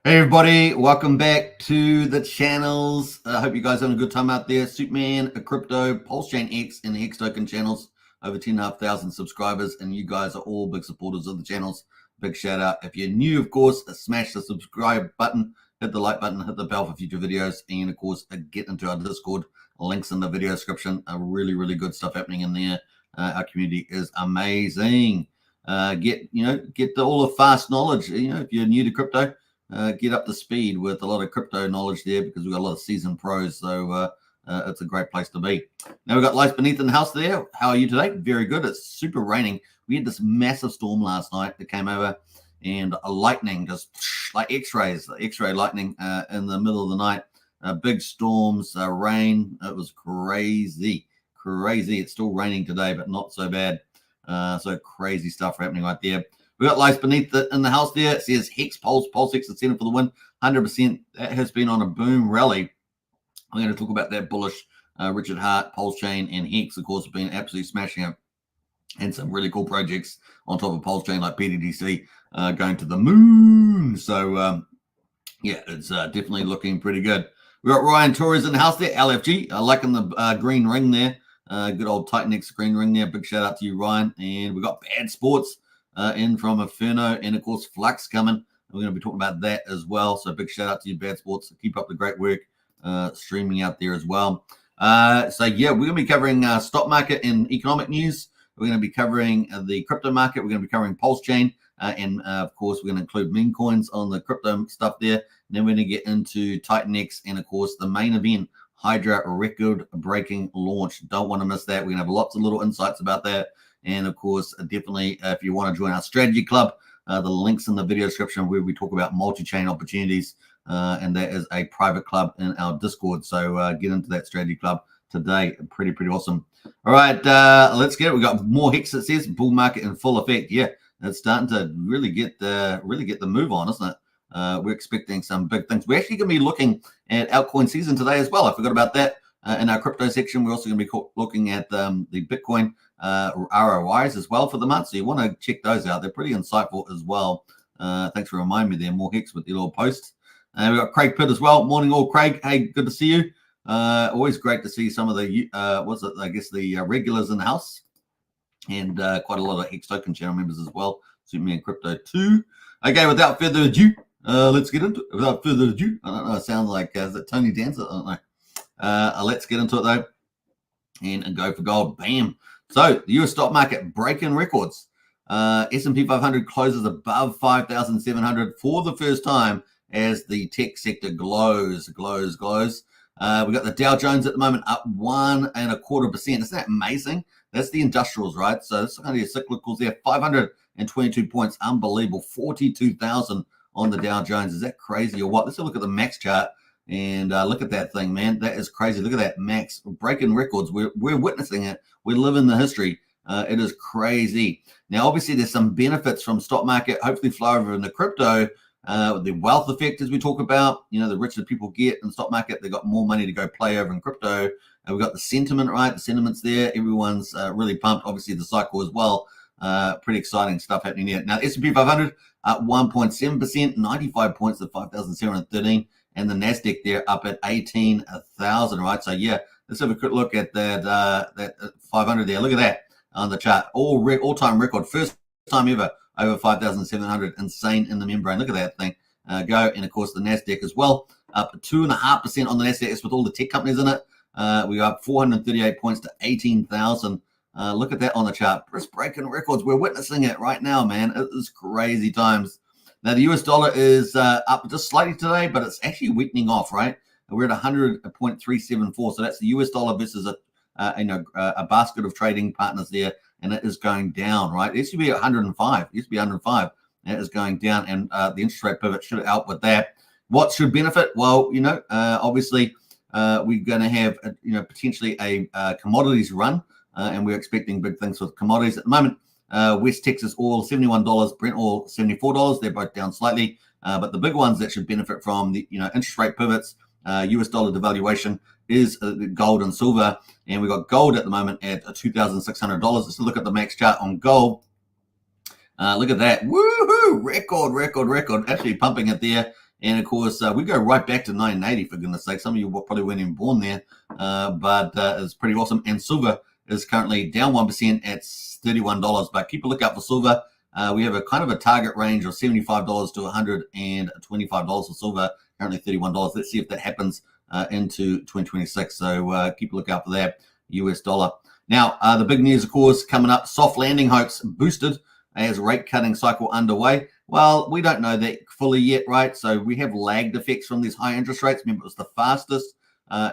Hey everybody, welcome back to the channels. I hope you guys are having a good time out there. Superman, a crypto, Pulsechain X, and the Hex Token channels. Over 10,500 subscribers, and you guys are all big supporters of the channels. Big shout out. If you're new, of course, smash the subscribe button, hit the like button, hit the bell for future videos, and of course, get into our Discord. Links in the video description. Really good stuff happening in there. Our community is amazing. Get all the fast knowledge. If you're new to crypto, get up to speed with a lot of crypto knowledge there, because we've got a lot of seasoned pros. So it's a great place to be. Now we've got Lights Beneath in the house there. How are you today? Very good. It's super raining. We had this massive storm last night that came over, and a lightning, just like x-rays, x-ray lightning in the middle of the night. Big storms, rain. It was crazy. It's still raining today, but not so bad. So crazy stuff happening right there. We got Lights Beneath in the house there. It says Hex Pulse Hex is for the win. 100%. That has been on a boom rally. I'm going to talk about that bullish. Richard Hart, Pulsechain, and Hex, of course, have been absolutely smashing it. And some really cool projects on top of Pulsechain like PDDC going to the moon. So, yeah, it's definitely looking pretty good. We got Ryan Torres in the house there. LFG, liking the green ring there. Good old Titanx green ring there. Big shout out to you, Ryan. And we got Bad Sports in from Inferno, and of course Flux coming. We're going to be talking about that as well. So big shout out to you, Bad Sports. Keep up the great work streaming out there as well. So yeah, we're going to be covering stock market and economic news. We're going to be covering the crypto market. We're going to be covering Pulsechain, and of course we're going to include meme coins on the crypto stuff there. And then we're going to get into Titanx, and of course the main event, Hydra record-breaking launch. Don't want to miss that. We're going to have lots of little insights about that. And of course, definitely, if you want to join our strategy club, the link's in the video description, where we talk about multi-chain opportunities. And that is a private club in our Discord. So get into that strategy club today. Pretty awesome. All right, let's get it. We got more Hex, it says. Bull market in full effect. Yeah, it's starting to really get the move on, isn't it? We're expecting some big things. We're actually going to be looking at altcoin season today as well. I forgot about that. In our crypto section, we're also going to be looking at the Bitcoin ROIs as well for the month. So you want to check those out. They're pretty insightful as well. Thanks for reminding me there. More Hex with the little post. We've got Craig Pitt as well. Morning all, Craig. Hey, good to see you. Always great to see some of the, the regulars in the house. And quite a lot of Hex Token channel members as well. Superman Crypto too. Okay, without further ado, let's get into it. Without further ado, I don't know, it sounds like, is it Tony Dancer? I don't know. Let's get into it though, and go for gold. Bam. So the US stock market breaking records. S&P 500 closes above 5,700 for the first time as the tech sector glows. We got the Dow Jones at the moment up 1.25%. Isn't that amazing? That's the industrials, right? So this is kind of your cyclicals there. 522 points, unbelievable. 42,000 on the Dow Jones. Is that crazy or what? Let's look at the max chart. And look at that thing, man. That is crazy. Look at that max breaking records. We're witnessing it. We're living the history. It is crazy. Now, obviously, there's some benefits from stock market, hopefully flow over into crypto. The wealth effect, as we talk about, the richer people get in the stock market, they've got more money to go play over in crypto. We've got the sentiment, right? The sentiment's there. Everyone's really pumped. Obviously, the cycle as well. Pretty exciting stuff happening there. Now, S&P 500 up 1.7%, 95 points to 5,713. And the NASDAQ there up at 18,000, right? So, yeah, let's have a quick look at that 500 there. Look at that on the chart. All-time record. First time ever over 5,700. Insane in the membrane. Look at that thing go. And, of course, the NASDAQ as well. Up 2.5% on the NASDAQ. It's with all the tech companies in it. We got 438 points to 18,000. Look at that on the chart. Just breaking records. We're witnessing it right now, man. It is crazy times. Now, the US dollar is up just slightly today, but it's actually weakening off, right? We're at 100.374. So that's the US dollar versus a basket of trading partners there, and it is going down, right? It used to be 105. It used to be 105. It is going down, and the interest rate pivot should help with that. What should benefit? Well, obviously, we're going to have, potentially a commodities run, and we're expecting big things with commodities at the moment. West Texas oil, $71, Brent oil, $74. They're both down slightly. But the big ones that should benefit from the interest rate pivots, US dollar devaluation, is gold and silver. And we've got gold at the moment at $2,600. Let's look at the max chart on gold. Look at that. Woohoo! Record. Actually pumping it there. And of course, we go right back to 1980, for goodness sake. Some of you probably weren't even born there, but it's pretty awesome. And silver is currently down 1% at $31. But keep a lookout for silver. We have a kind of a target range of $75 to $125 for silver, currently $31. Let's see if that happens into 2026. So keep a lookout for that, US dollar. Now, the big news, of course, coming up, soft landing hopes boosted as rate cutting cycle underway. Well, we don't know that fully yet, right? So we have lagged effects from these high interest rates. Remember, it was the fastest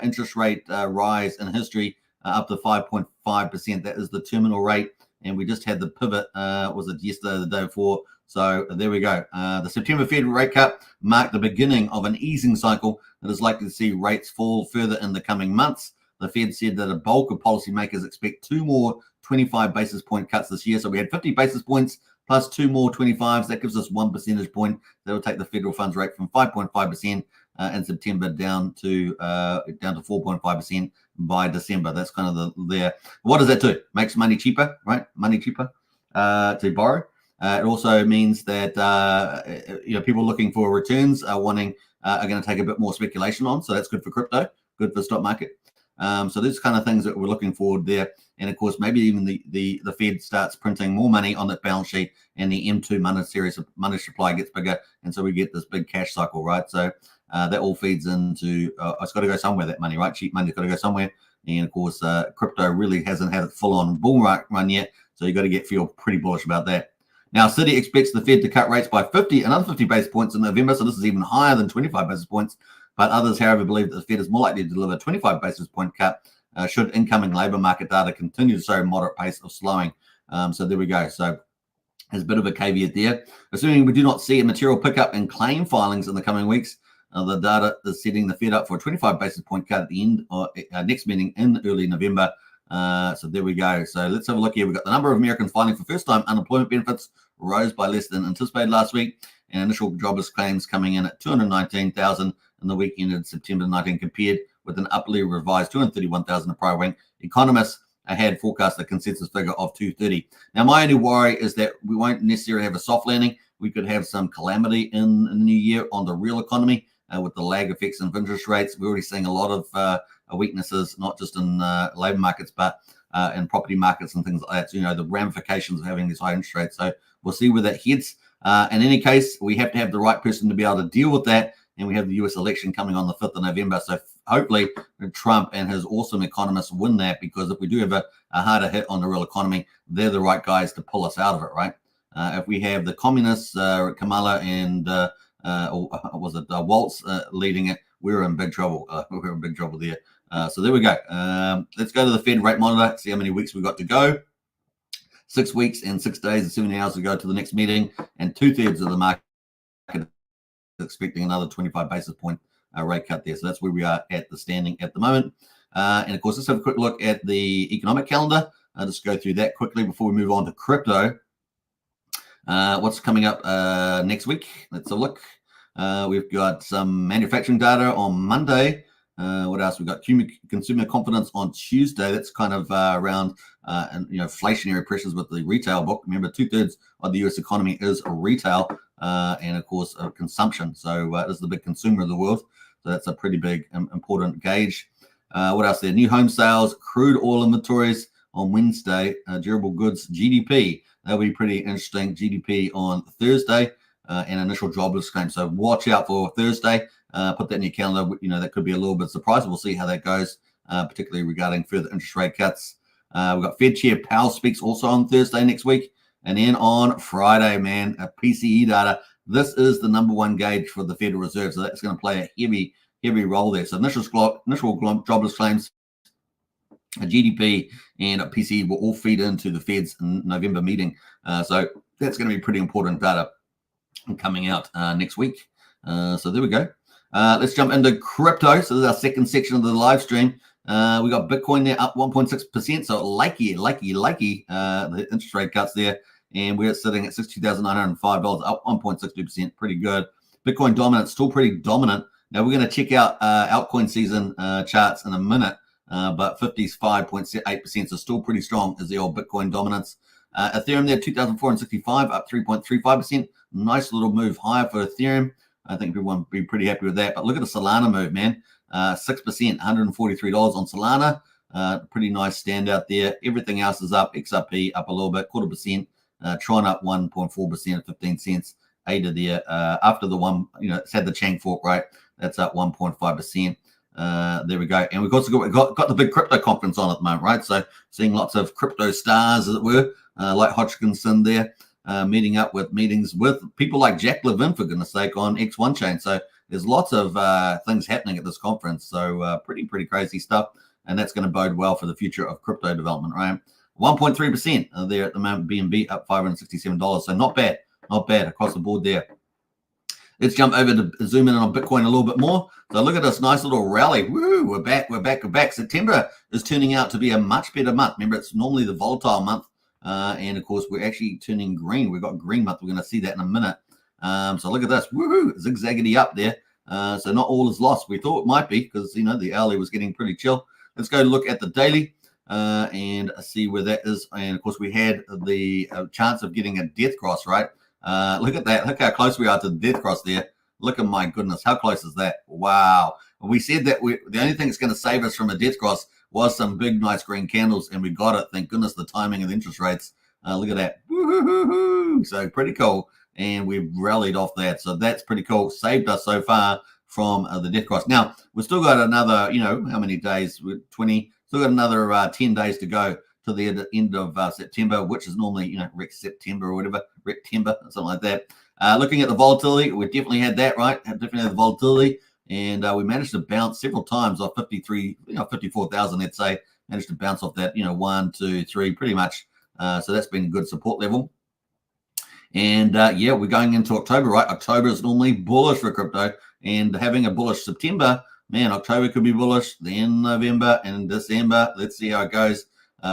interest rate rise in history, up to 5.5%. That is the terminal rate. And we just had the pivot, was it yesterday or the day before? So there we go. The September Fed rate cut marked the beginning of an easing cycle that is likely to see rates fall further in the coming months. The Fed said that a bulk of policymakers expect 2 more 25 basis point cuts this year. So we had 50 basis points plus 2 more 25s. That gives us 1 percentage point. That will take the federal funds rate from 5.5% in September down to 4.5% by December. That's kind of the what does that do? Makes money cheaper, right? Money cheaper to borrow. It also means that people looking for returns are going to take a bit more speculation on. So that's good for crypto, good for stock market. So there's kind of things that we're looking forward there. And of course, maybe even the Fed starts printing more money on that balance sheet, and the M2 money supply gets bigger, and so we get this big cash cycle, right? So that all feeds into it's got to go somewhere, that money, right? Cheap money's got to go somewhere. And of course, crypto really hasn't had a full-on bull run yet, so you got to feel pretty bullish about that. Now, Citi expects the Fed to cut rates by another 50 basis points in November, so this is even higher than 25 basis points. But others, however, believe that the Fed is more likely to deliver a 25 basis point cut should incoming labour market data continue to show a moderate pace of slowing. So there we go. So there's a bit of a caveat there. Assuming we do not see a material pickup in claim filings in the coming weeks, the data is setting the Fed up for a 25 basis point cut at the end of next meeting in early November. So there we go. So let's have a look here. We've got the number of Americans filing for first-time unemployment benefits rose by less than anticipated last week, and initial jobless claims coming in at 219,000 in the week ended September 19, compared with an uply revised 231,000 the prior week. Economists had forecast a consensus figure of 230. Now, my only worry is that we won't necessarily have a soft landing. We could have some calamity in the new year on the real economy with the lag effects of interest rates. We're already seeing a lot of weaknesses, not just in labor markets, but in property markets and things like that. So, the ramifications of having these high interest rates. So we'll see where that heads. In any case, we have to have the right person to be able to deal with that. And we have the US election coming on the 5th of November. So hopefully Trump and his awesome economists win that, because if we do have a harder hit on the real economy, they're the right guys to pull us out of it, right? If we have the communists, Kamala and Waltz leading it, we're in big trouble. We're in big trouble there. So there we go. Let's go to the Fed rate monitor, see how many weeks we've got to go. 6 weeks and 6 days and 70 hours to go to the next meeting, and 2/3 of the market expecting another 25 basis point rate cut there. So that's where we are at the standing at the moment. And of course, let's have a quick look at the economic calendar. I'll just go through that quickly before we move on to crypto. What's coming up next week? Let's have a look. We've got some manufacturing data on Monday. What else? We've got consumer confidence on Tuesday. That's kind of around inflationary pressures with the retail book. Remember, 2/3 of the US economy is retail, and of course consumption. So this is the big consumer of the world. So that's a pretty big important gauge. What else there? New home sales, crude oil inventories on Wednesday, durable goods, GDP. That'll be pretty interesting. GDP on Thursday, and initial jobless claims. So watch out for Thursday. Put that in your calendar. That could be a little bit surprising. We'll see how that goes, particularly regarding further interest rate cuts. We've got Fed Chair Powell speaks also on Thursday next week. And then on Friday, man, PCE data. This is the number one gauge for the Federal Reserve. So that's going to play a heavy role there. So initial jobless claims, GDP, and PCE will all feed into the Fed's November meeting. So that's going to be pretty important data coming out next week. So there we go. Let's jump into crypto. So this is our second section of the live stream. We got Bitcoin there up 1.6%. So likey, the interest rate cuts there. And we're sitting at $62,905, up 1.62%. Pretty good. Bitcoin dominant, still pretty dominant. Now we're going to check out altcoin season charts in a minute. But 55.8%, so still pretty strong is the old Bitcoin dominance. Ethereum there, 2,465, up 3.35%. Nice little move higher for Ethereum. I think everyone would be pretty happy with that. But look at the Solana move, man. 6%, $143 on Solana. Pretty nice standout there. Everything else is up. XRP up a little bit, 0.25%. Tron up 1.4% at 15 cents. ADA there. After the one, it's had the Chang fork, right? That's up 1.5%. There we go. And we've also got the big crypto conference on at the moment, right? So seeing lots of crypto stars, as it were, like Hodgkinson there, meetings with people like Jack Levin, for goodness sake, on X1 chain. So there's lots of things happening at this conference. So pretty crazy stuff. And that's going to bode well for the future of crypto development, right? 1.3% there at the moment, BNB up $567. So not bad across the board there. Let's jump over to zoom in on Bitcoin a little bit more. So look at this nice little rally. Woo, we're back. September is turning out to be a much better month. Remember, it's normally the volatile month. And of course, we're actually turning green. We've got green month. We're going to see that in a minute. So look at this. Woohoo, zigzaggedy up there. So not all is lost. We thought it might be because, the hourly was getting pretty chill. Let's go look at the daily and see where that is. And of course, we had the chance of getting a death cross, right? Look at that. Look how close we are to the death cross there. Look at my goodness. How close is that? Wow. We said that the only thing that's going to save us from a death cross was some big, nice green candles, and we got it. Thank goodness, the timing of the interest rates. Look at that. Woo-hoo-hoo-hoo. So pretty cool. And we've rallied off that. So that's pretty cool. Saved us so far from the death cross. Now, we've still got another, how many days? 20. Still got another 10 days to go to the end of September, which is normally, September or whatever, Rectember, something like that. Looking at the volatility, we definitely had that, right? Definitely had the volatility. And we managed to bounce several times off 54,000, let's say. Managed to bounce off that, 1, 2, 3, pretty much. So that's been a good support level. And we're going into October, right? October is normally bullish for crypto. And having a bullish September, man, October could be bullish, then November and December. Let's see how it goes.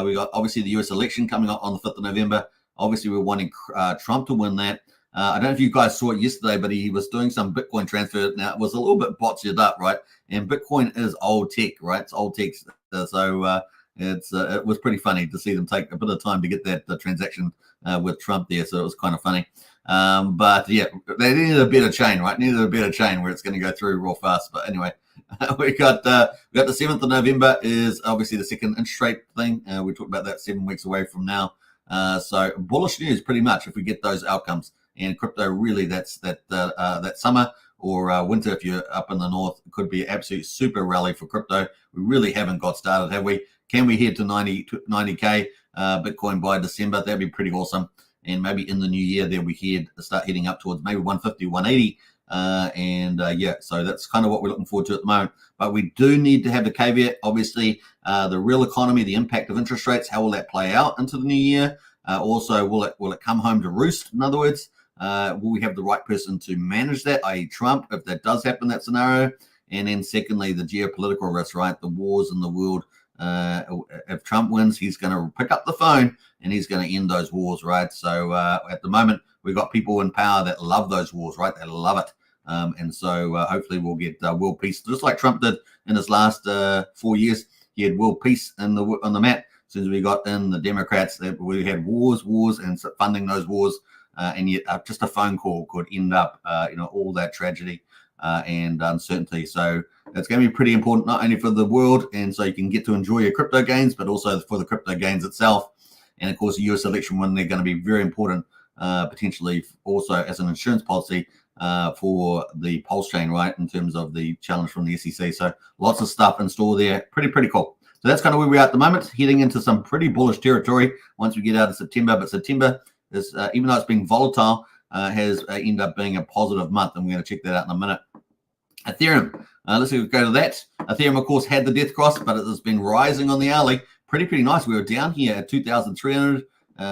We got obviously the US election coming up on the 5th of November. Obviously, we're wanting Trump to win that. I don't know if you guys saw it yesterday, but he was doing some Bitcoin transfer. Now, it was a little bit botched up, right? And Bitcoin is old tech, right? It's old tech. So it was pretty funny to see them take a bit of time to get that transaction with Trump there. So it was kind of funny. But yeah, they needed a better chain, right? Needed a better chain where it's going to go through real fast. But anyway, we got the 7th of November is obviously the second interest rate thing. We talked about that 7 weeks away from now. So bullish news pretty much if we get those outcomes. And crypto really that summer or winter, if you're up in the north, it could be an absolute super rally for crypto. We really haven't got started, have we? Can we head to 90K Bitcoin by December? That'd be pretty awesome. And maybe in the new year there we start heading up towards maybe 150, 180. So that's kind of what we're looking forward to at the moment. But we do need to have the caveat, obviously, the real economy, the impact of interest rates, how will that play out into the new year? Also, will it come home to roost? In other words, will we have the right person to manage that, i.e. Trump, if that does happen, that scenario? And then secondly, the geopolitical risk, right? The wars in the world. If Trump wins, he's going to pick up the phone and he's going to end those wars, right? So at the moment, we've got people in power that love those wars, right? They love it. And so hopefully we'll get world peace, just like Trump did in his last 4 years. He had world peace on the map. As soon as we got in the Democrats, we had wars, and funding those wars. And yet just a phone call could end up, all that tragedy and uncertainty. So it's going to be pretty important, not only for the world, and so you can get to enjoy your crypto gains, but also for the crypto gains itself. And of course, the US election when they're going to be very important, potentially also as an insurance policy for the Pulsechain, right, in terms of the challenge from the SEC. So lots of stuff in store there. Pretty cool. So that's kind of where we are at the moment, heading into some pretty bullish territory once we get out of September. But September is, even though it's been volatile, has ended up being a positive month, and we're going to check that out in a minute. Ethereum, let's go to that. Ethereum, of course, had the death cross, but it has been rising on the hourly. Pretty nice. We were down here at 2,300.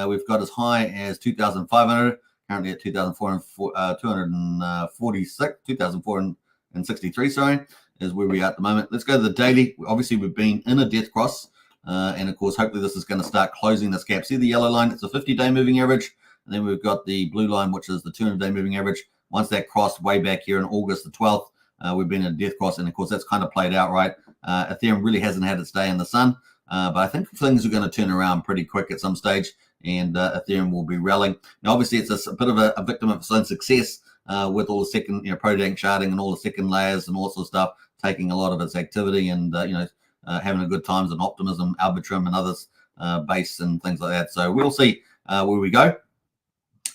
We've got as high as 2,500. Currently at 2,463, sorry, is where we are at the moment. Let's go to the daily. Obviously, we've been in a death cross. And of course, hopefully this is going to start closing this gap. See the yellow line? It's a 50-day moving average. And then we've got the blue line, which is the 200-day moving average. Once that crossed way back here in August the 12th, we've been in a death cross. And of course, that's kind of played out, right? Ethereum really hasn't had its day in the sun. But I think things are going to turn around pretty quick at some stage. And Ethereum will be rallying. Now, obviously, it's a bit of a victim of its own success. with all the second, prodank sharding and all the second layers and all sorts of stuff, taking a lot of its activity and, having a good times and Optimism, Arbitrum and others, base and things like that. So we'll see where we go.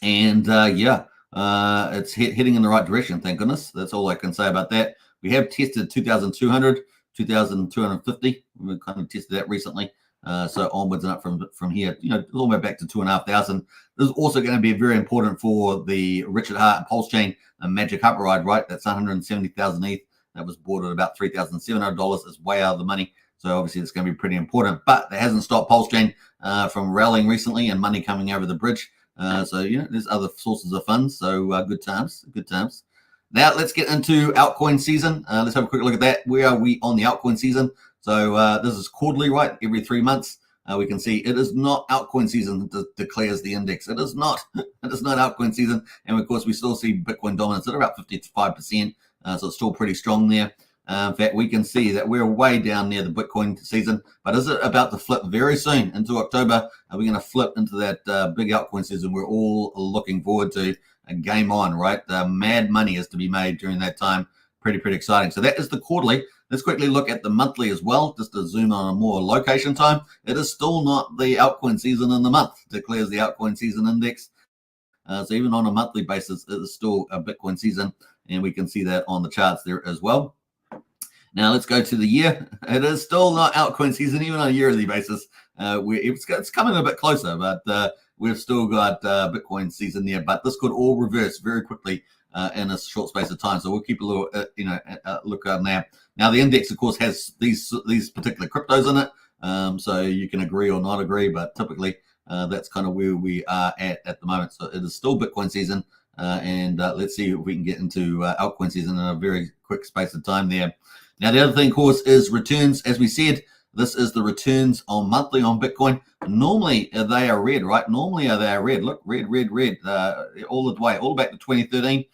And it's heading in the right direction, thank goodness. That's all I can say about that. We have tested 2,200, 2,250. We kind of tested that recently. So onwards and up from here, all the way back to 2,500. This is also going to be very important for the Richard Hart Pulsechain and Magic Hyper Ride, right? That's 170,000 ETH. That was bought at about $3,700. It's way out of the money. So obviously it's going to be pretty important. But that hasn't stopped Pulsechain from rallying recently and money coming over the bridge. So there's other sources of funds. So good times, good times. Now let's get into altcoin season. Let's have a quick look at that. Where are we on the altcoin season? So this is quarterly, right? Every 3 months. We can see it is not altcoin season that declares the index. It is not. It is not altcoin season. And of course, we still see Bitcoin dominance at about 55%. So it's still pretty strong there. In fact, we can see that we're way down near the Bitcoin season. But is it about to flip very soon into October? Are we going to flip into that big altcoin season we're all looking forward to? And game on, right? Mad money is to be made during that time. Pretty exciting. So that is the quarterly. Let's quickly look at the monthly as well, just to zoom on a more location time. It is still not the altcoin season in the month, declares the altcoin season index. So even on a monthly basis, it is still a Bitcoin season, and we can see that on the charts there as well. Now let's go to the year. It is still not altcoin season, even on a yearly basis. It's coming a bit closer, but we've still got Bitcoin season there. But this could all reverse very quickly in a short space of time. So we'll keep a little, look on there. Now the index, of course, has these particular cryptos in it. So you can agree or not agree, but typically that's kind of where we are at the moment. So it is still Bitcoin season, and let's see if we can get into altcoin season in a very quick space of time there. Now the other thing, of course, is returns. As we said, this is the returns on monthly on Bitcoin. Normally they are red, right? Normally they are red. Look, red, all the way, all back to 2013.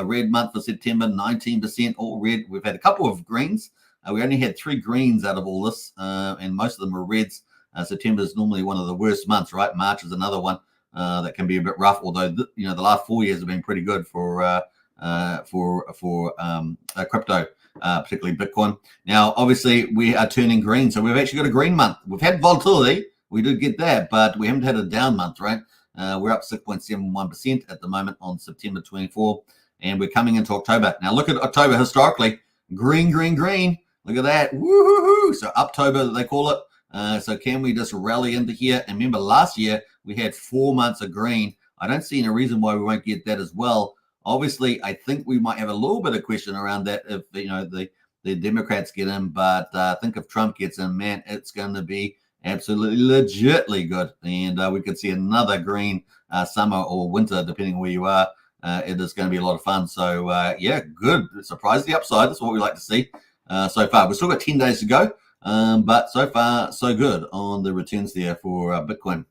Red month for September, 19%, all red. We've had a couple of greens. We only had 3 greens out of all this, and most of them are reds. September is normally one of the worst months, right? March is another one that can be a bit rough, although the last 4 years have been pretty good for crypto, particularly Bitcoin. Now, obviously, we are turning green, so we've actually got a green month. We've had volatility, we did get that, but we haven't had a down month, right? We're up 6.71% at the moment on September 24. And we're coming into October. Now look at October historically. Green. Look at that. Woo-hoo-hoo. So Uptober, they call it. So can we just rally into here? And remember, last year we had 4 months of green. I don't see any reason why we won't get that as well. Obviously, I think we might have a little bit of question around that if the Democrats get in. But I think if Trump gets in, man, it's going to be absolutely legitly good. And we could see another green summer or winter, depending where you are. It is going to be a lot of fun. So, good. Surprise the upside. That's what we like to see so far. We've still got 10 days to go, but so far, so good on the returns there for Bitcoin.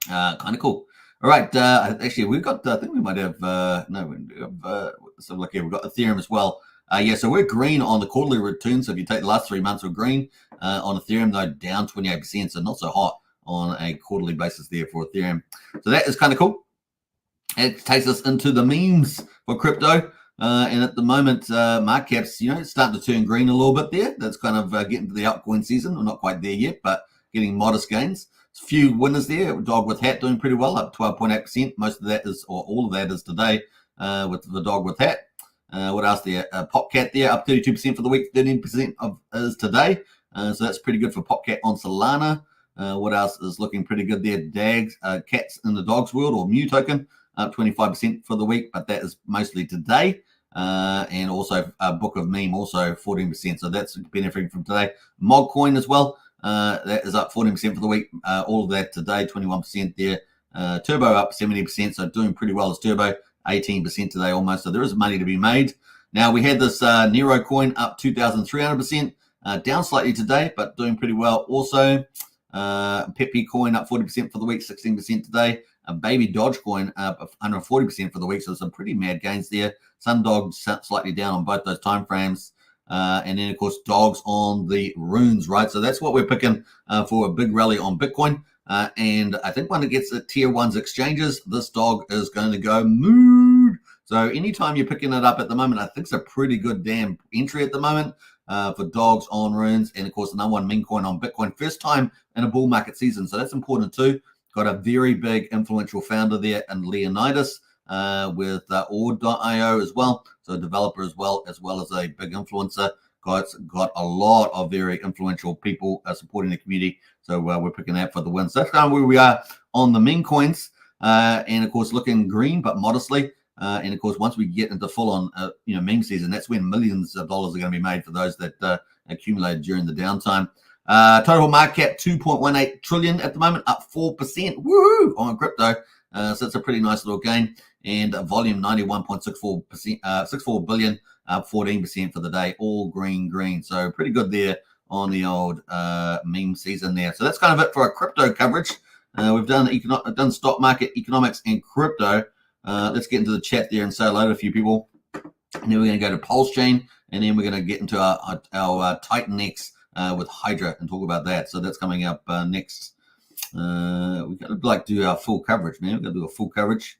Kind of cool. All right. Actually, we've got, I think we might have, so look here, we've got Ethereum as well. So we're green on the quarterly returns. So if you take the last 3 months, we're green on Ethereum, though down 28%. So not so hot on a quarterly basis there for Ethereum. So that is kind of cool. It takes us into the memes for crypto. And at the moment, market caps, starting to turn green a little bit there. That's kind of getting to the altcoin season. We're not quite there yet, but getting modest gains. A few winners there. Dog with Hat doing pretty well, up 12.8%. Most of that is, or all of that is today with the Dog with Hat. What else there? Popcat there, up 32% for the week. 13% is today. So that's pretty good for Popcat on Solana. What else is looking pretty good there? Dags, Cats in the Dogs World, or Mew token. Up 25% for the week, but that is mostly today. And also Book of Meme, also 14%. So that's benefiting from today. Mogcoin as well. That is up 14% for the week. All of that today, 21% there. Turbo up 70%. So doing pretty well as Turbo. 18% today almost. So there is money to be made. Now we had this Nero coin up 2,300%. Down slightly today, but doing pretty well also. Pepe coin up 40% for the week, 16% today. Baby Dogecoin up 140% for the week, so some pretty mad gains there. Sundog slightly down on both those time frames, and then of course dogs on the runes, right? So that's what we're picking for a big rally on Bitcoin. And I think when it gets at tier 1's exchanges, this dog is going to go mood. So anytime you're picking it up at the moment, I think it's a pretty good damn entry at the moment for dogs on runes. And of course, the number one meme coin on Bitcoin, first time in a bull market season. So that's important too. Got a very big influential founder there in Leonidas with Ord.io as well. So a developer as well as a big influencer. Got a lot of very influential people supporting the community. So we're picking that for the win. So that's kind of where we are on the meme coins. And of course, looking green, but modestly. And of course, once we get into full-on, meme season, that's when millions of dollars are going to be made for those that accumulated during the downtime. Total market cap 2.18 trillion at the moment, up 4%. Woohoo! On crypto. So it's a pretty nice little gain. And volume 91.64%, 64 billion, up 14% for the day. All green. So pretty good there on the old meme season there. So that's kind of it for our crypto coverage. We've done stock market, economics, and crypto. Let's get into the chat there and say hello to a few people. And then we're going to go to Pulsechain, and then we're going to get into our Titan X with Hydra and talk about that. So that's coming up next. We've got to do our full coverage, man. We've got to do a full coverage.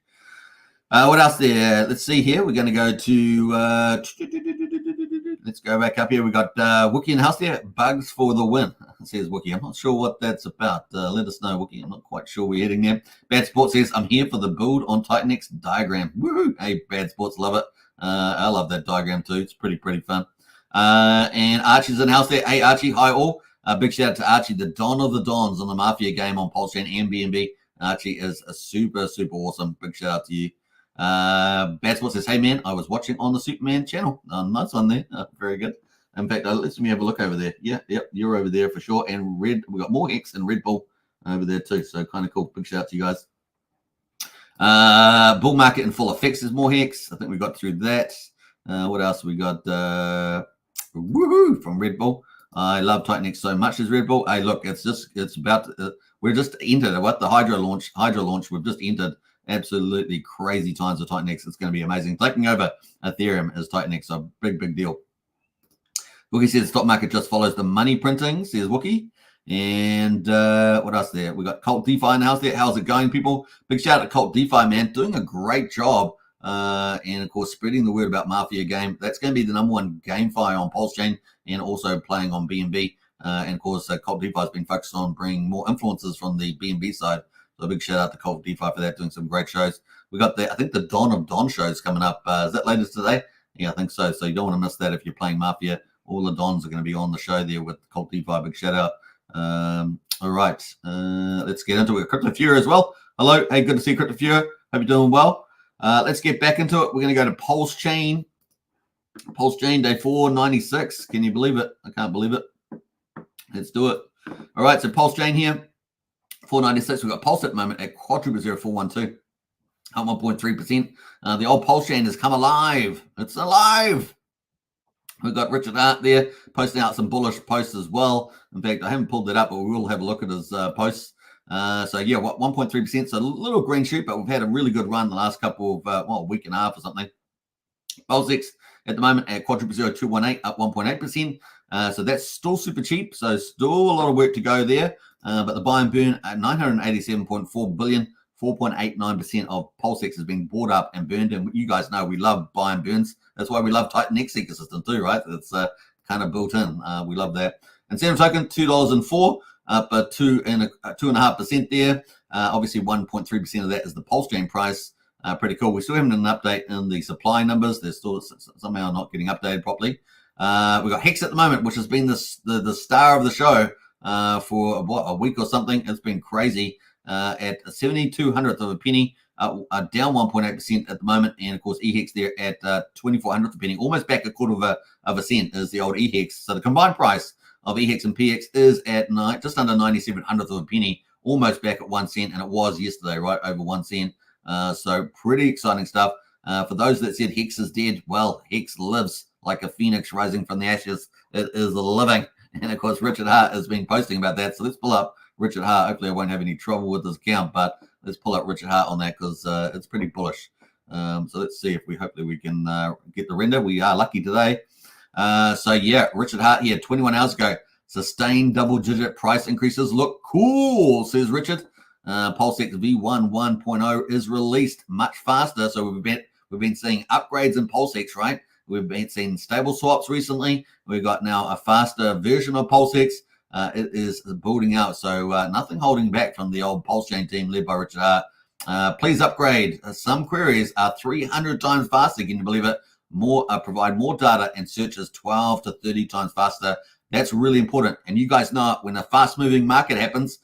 What else there? Let's see here. We're going to go to let's go back up here. We got Wookie in the house there. Bugs for the win, says Wookie. I'm not sure what that's about. Let us know, Wookie. I'm not quite sure we're heading there. Bad Sports says, I'm here for the build on Titan X diagram. Woohoo! Hey, Bad Sports, love it. I love that diagram too. It's pretty fun. And Archie's in the house there. Hey, Archie. Hi, all. Big shout out to Archie, the Don of the Dons on the Mafia game on Pulsechain and BNB. Archie is a super awesome. Big shout out to you. Bad Sport says, hey man, I was watching on the Superman channel. Nice one there. Very good. In fact, let me have a look over there. Yep, you're over there for sure. And we got more Hex and Red Bull over there too. So kind of cool. Big shout out to you guys. Bull market in full effects is more Hex. I think we got through that. What else we got? Woohoo from Red Bull. I love Titan X so much as Red Bull. Hey, look, it's about we're just entered what the Hydra launch. We've just entered absolutely crazy times of Titan X. It's going to be amazing. Taking over Ethereum is Titan X, so big deal. Wookie says the stock market just follows the money printing, says Wookie. And what else there? We got Cult DeFi in the house there. How's it going, people? Big shout out to Cult DeFi, man. Doing a great job. And of course, spreading the word about Mafia game. That's going to be the number one GameFi on Pulsechain and also playing on BNB. And of course, Cult DeFi has been focused on bringing more influencers from the BNB side. So a big shout out to Cult DeFi for that, doing some great shows. We got I think the Dawn of Dawn show is coming up. Is that later today? Yeah, I think so. So you don't want to miss that if you're playing Mafia. All the Dons are going to be on the show there with Cult DeFi. Big shout out. All right, let's get into it. Crypto Fury as well. Hello, hey, good to see Crypto Fury. Hope you're doing well. Let's get back into it. We're going to go to Pulsechain. Pulsechain day 496. Can you believe it? I can't believe it. Let's do it. All right, so Pulsechain here. 496. We've got Pulse at the moment at quadruple 0412. Up 1.3%. The old Pulsechain has come alive. It's alive. We've got Richard Hart there posting out some bullish posts as well. In fact, I haven't pulled that up, but we will have a look at his posts. So yeah, 1.3%. So a little green shoot, but we've had a really good run the last couple of, a week and a half or something. Pulsex at the moment at quadruple 0218, up 1.8%. So that's still super cheap. So still a lot of work to go there. But the buy and burn at 987.4 billion, 4.89% of Pulsex has been bought up and burned. And you guys know we love buy and burns. That's why we love Titan X ecosystem too, right? It's kind of built in. We love that. And Serum Token, $2.04, up 2.5% there. Obviously, 1.3% of that is the Pulsechain price. Pretty cool. We still haven't done an update in the supply numbers. They're still somehow not getting updated properly. We've got Hex at the moment, which has been the star of the show for a week or something. It's been crazy. At 72/100th of a penny, down 1.8% at the moment, and of course EHEX there at 24/100th of a penny, almost back a quarter of a cent is the old EHEX. So the combined price of EHEX and PX is at just under 97/100th of a penny, almost back at 1 cent, and it was yesterday, right over 1 cent. So pretty exciting stuff. For those that said Hex is dead, well, Hex lives like a phoenix rising from the ashes. It is living, and of course Richard Hart has been posting about that. So let's pull up Richard Hart. Hopefully I won't have any trouble with this account, but let's pull up Richard Hart on that because it's pretty bullish. So let's see if hopefully we can get the render. We are lucky today. So yeah, Richard Hart here 21 hours ago. Sustained double-digit price increases look cool, says Richard. Pulsex V1 1.0 is released much faster. So we've been seeing upgrades in Pulsex, right? We've been seeing stable swaps recently. We've got now a faster version of Pulsex. It is building out, so nothing holding back from the old Pulsechain team led by Richard Hart. Please upgrade. Some queries are 300 times faster. Can you believe it? Provide more data and searches 12 to 30 times faster. That's really important. And you guys know when a fast-moving market happens,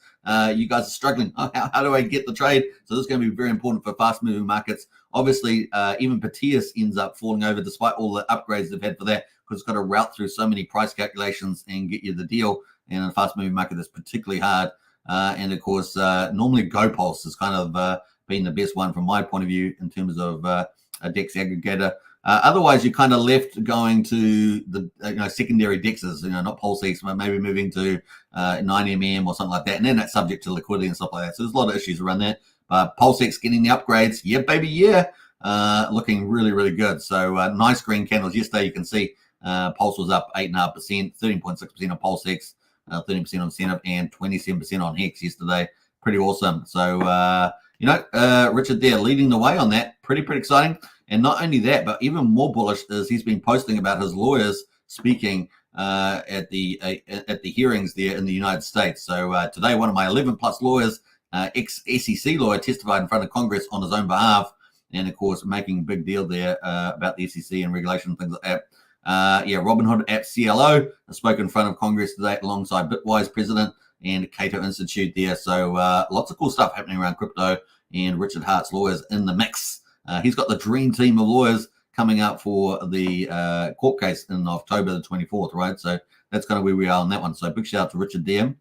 you guys are struggling. How do I get the trade? So this is going to be very important for fast-moving markets. Obviously, even Patius ends up falling over despite all the upgrades they've had for that, because it's got to route through so many price calculations and get you the deal. And in a fast-moving market, that's particularly hard. And of course, normally GoPulse has kind of been the best one from my point of view in terms of a DEX aggregator. Otherwise, you're kind of left going to the secondary DEXs, not Pulsex, but maybe moving to 9mm or something like that. And then that's subject to liquidity and stuff like that. So there's a lot of issues around that. But Pulsex getting the upgrades, yeah, baby, yeah. Looking really, really good. So nice green candles. Yesterday, you can see Pulse was up 8.5%, 13.6% on Pulsex, 13% on Zenith, and 27% on Hex yesterday. Pretty awesome. So, Richard there leading the way on that. Pretty exciting. And not only that, but even more bullish is he's been posting about his lawyers speaking at the hearings there in the United States. So today, one of my 11 plus lawyers, ex-SEC lawyer, testified in front of Congress on his own behalf, and of course making a big deal there about the SEC and regulation and things like that. Robinhood app CLO spoke in front of Congress today alongside Bitwise president and Cato Institute there. So lots of cool stuff happening around crypto, and Richard Hart's lawyers in the mix. He's got the dream team of lawyers coming up for the court case in October the 24th, right? So that's kind of where we are on that one. So big shout out to Richard there.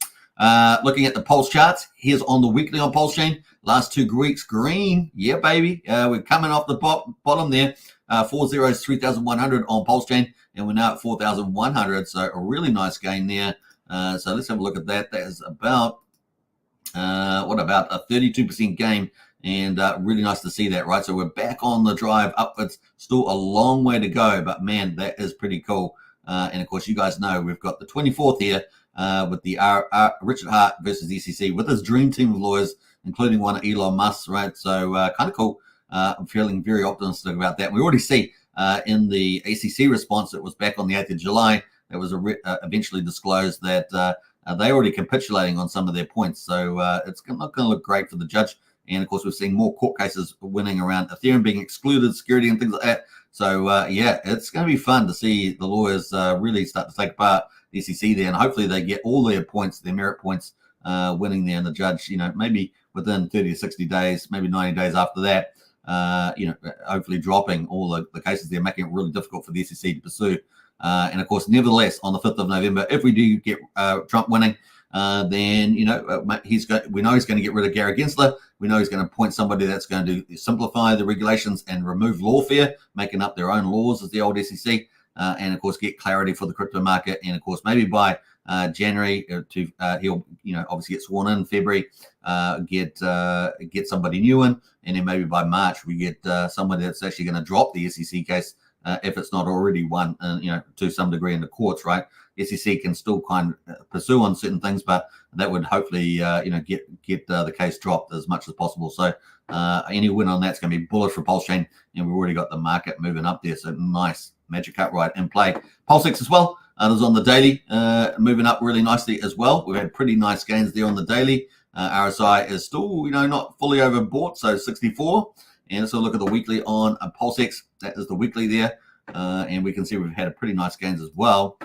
Looking at the Pulse charts, here's on the weekly on Pulsechain. Last 2 weeks green. Yeah, baby. We're coming off the bottom there. 4 zeros, 3,100 on Pulsechain, and we're now at 4,100. So a really nice gain there. So let's have a look at that. That is about, about a 32% gain. And really nice to see that, right? So we're back on the drive upwards. Still a long way to go, but man, that is pretty cool. And of course, you guys know we've got the 24th here with the Richard Hart versus ECC with his dream team of lawyers, including one of Elon Musk, right? So kind of cool. I'm feeling very optimistic about that. We already see in the ACC response that was back on the 8th of July, that was eventually disclosed that they're already capitulating on some of their points. So it's not going to look great for the judge. And of course, we've seen more court cases winning around Ethereum being excluded, security and things like that. So it's going to be fun to see the lawyers really start to take part, the SEC there, and hopefully they get all their points, their merit points, winning there. And the judge, maybe within 30 to 60 days, maybe 90 days after that, hopefully dropping all the cases there, making it really difficult for the SEC to pursue. And of course, nevertheless, on the 5th of November, if we do get Trump winning, then we know he's going to get rid of Gary Gensler. We know he's going to appoint somebody that's going to simplify the regulations and remove lawfare, making up their own laws as the old SEC, and of course get clarity for the crypto market. And of course, maybe by January he'll obviously get sworn in February, get somebody new in, and then maybe by March we get somebody that's actually going to drop the SEC case if it's not already won, to some degree in the courts, right? SEC can still kind of pursue on certain things, but that would hopefully, get the case dropped as much as possible. So any win on that's going to be bullish for Pulsechain, and we've already got the market moving up there. So nice magic cut right in play. Pulsex as well. There's on the daily, moving up really nicely as well. We've had pretty nice gains there on the daily. RSI is still, not fully overbought, so 64. And so look at the weekly on Pulsex. That is the weekly there. And we can see we've had a pretty nice gains as well.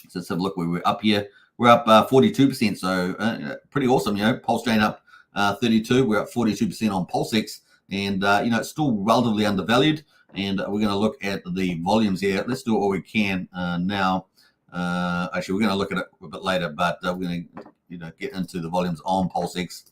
So let's have a look where we're up here. We're up 42%, so pretty awesome. Pulsechain up 32. We're up 42% on Pulsex, and it's still relatively undervalued. And we're going to look at the volumes here. Let's do what we can now. Actually, we're going to look at it a bit later, but we're going to get into the volumes on Pulsex.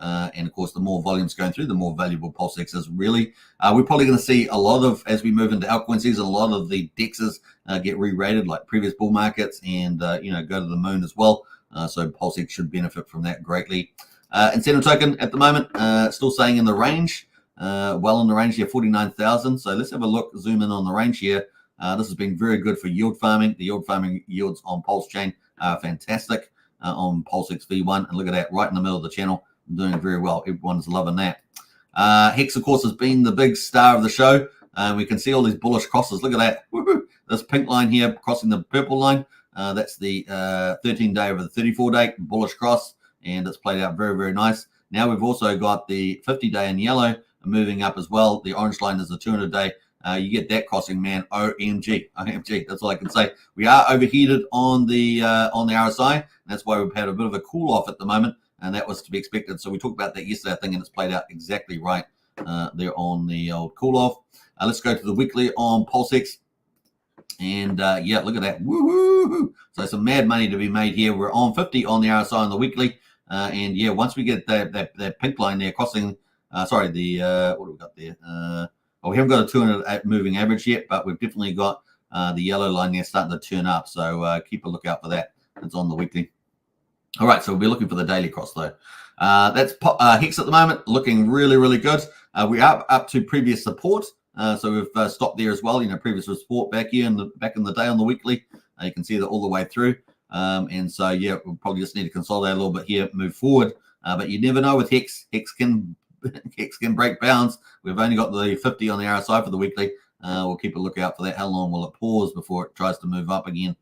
And of course, the more volumes going through, the more valuable Pulsex is really. We're probably going to see a lot of, as we move into altcoin season, a lot of the DEXs get re-rated like previous bull markets and, go to the moon as well. So Pulsex should benefit from that greatly. Incentive token at the moment, still staying in the range, well in the range here, 49,000. So let's have a look, zoom in on the range here. This has been very good for yield farming. The yield farming yields on Pulsechain are fantastic on Pulsex V1. And look at that, right in the middle of the channel. Doing very well. Everyone's loving that. Hex, of course, has been the big star of the show. We can see all these bullish crosses. Look at that. Woo-hoo. This pink line here crossing the purple line. That's the 13-day over the 34-day bullish cross, and it's played out very, very nice. Now we've also got the 50-day in yellow moving up as well. The orange line is the 200-day. You get that crossing, man. OMG. That's all I can say. We are overheated on the RSI. That's why we've had a bit of a cool off at the moment, and that was to be expected. So we talked about that yesterday, I think, and it's played out exactly right there on the old cool off. Let's go to the weekly on Pulsechain. And yeah, look at that. Woohoo! So some mad money to be made here. We're on 50 on the RSI on the weekly. And yeah, once we get that pink line there crossing, what do we got there? Well, we haven't got a 200 moving average yet, but we've definitely got the yellow line there starting to turn up. So keep a lookout for that. It's on the weekly. All right, so we'll be looking for the daily cross though. That's Hex at the moment, looking really, really good. We are up to previous support. So we've stopped there as well. Previous support back in the day on the weekly. You can see that all the way through. And so yeah, we'll probably just need to consolidate a little bit here, move forward. But you never know with Hex. Hex can break bounds. We've only got the 50 on the RSI for the weekly. We'll keep a lookout for that. How long will it pause before it tries to move up again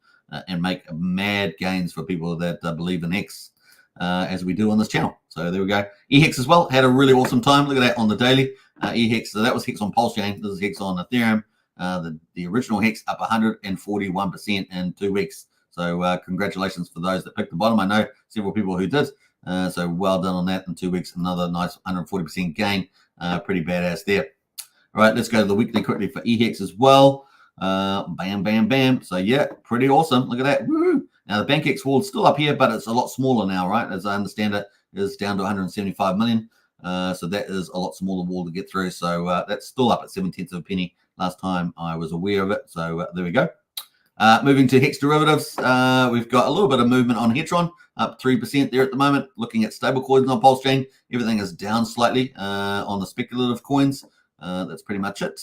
and make mad gains for people that believe in Hex, as we do on this channel. So there we go. eHex as well had a really awesome time. Look at that on the daily. eHex, so that was Hex on Pulsechain. This is Hex on Ethereum. The original Hex up 141% in 2 weeks. So congratulations for those that picked the bottom. I know several people who did. So well done on that in 2 weeks. Another nice 140% gain. Pretty badass there. All right, let's go to the weekly quickly for eHex as well. Bam, bam, bam. So yeah, pretty awesome. Look at that. Woo! Now the BankX wall is still up here, but it's a lot smaller now, right? As I understand it, it's down to 175 million. So that is a lot smaller wall to get through. So that's still up at 0.7 of a penny last time I was aware of it. So there we go. Moving to Hex derivatives, we've got a little bit of movement on Hydra, up 3% there at the moment. Looking at stable coins on Pulsechain, everything is down slightly on the speculative coins. That's pretty much it.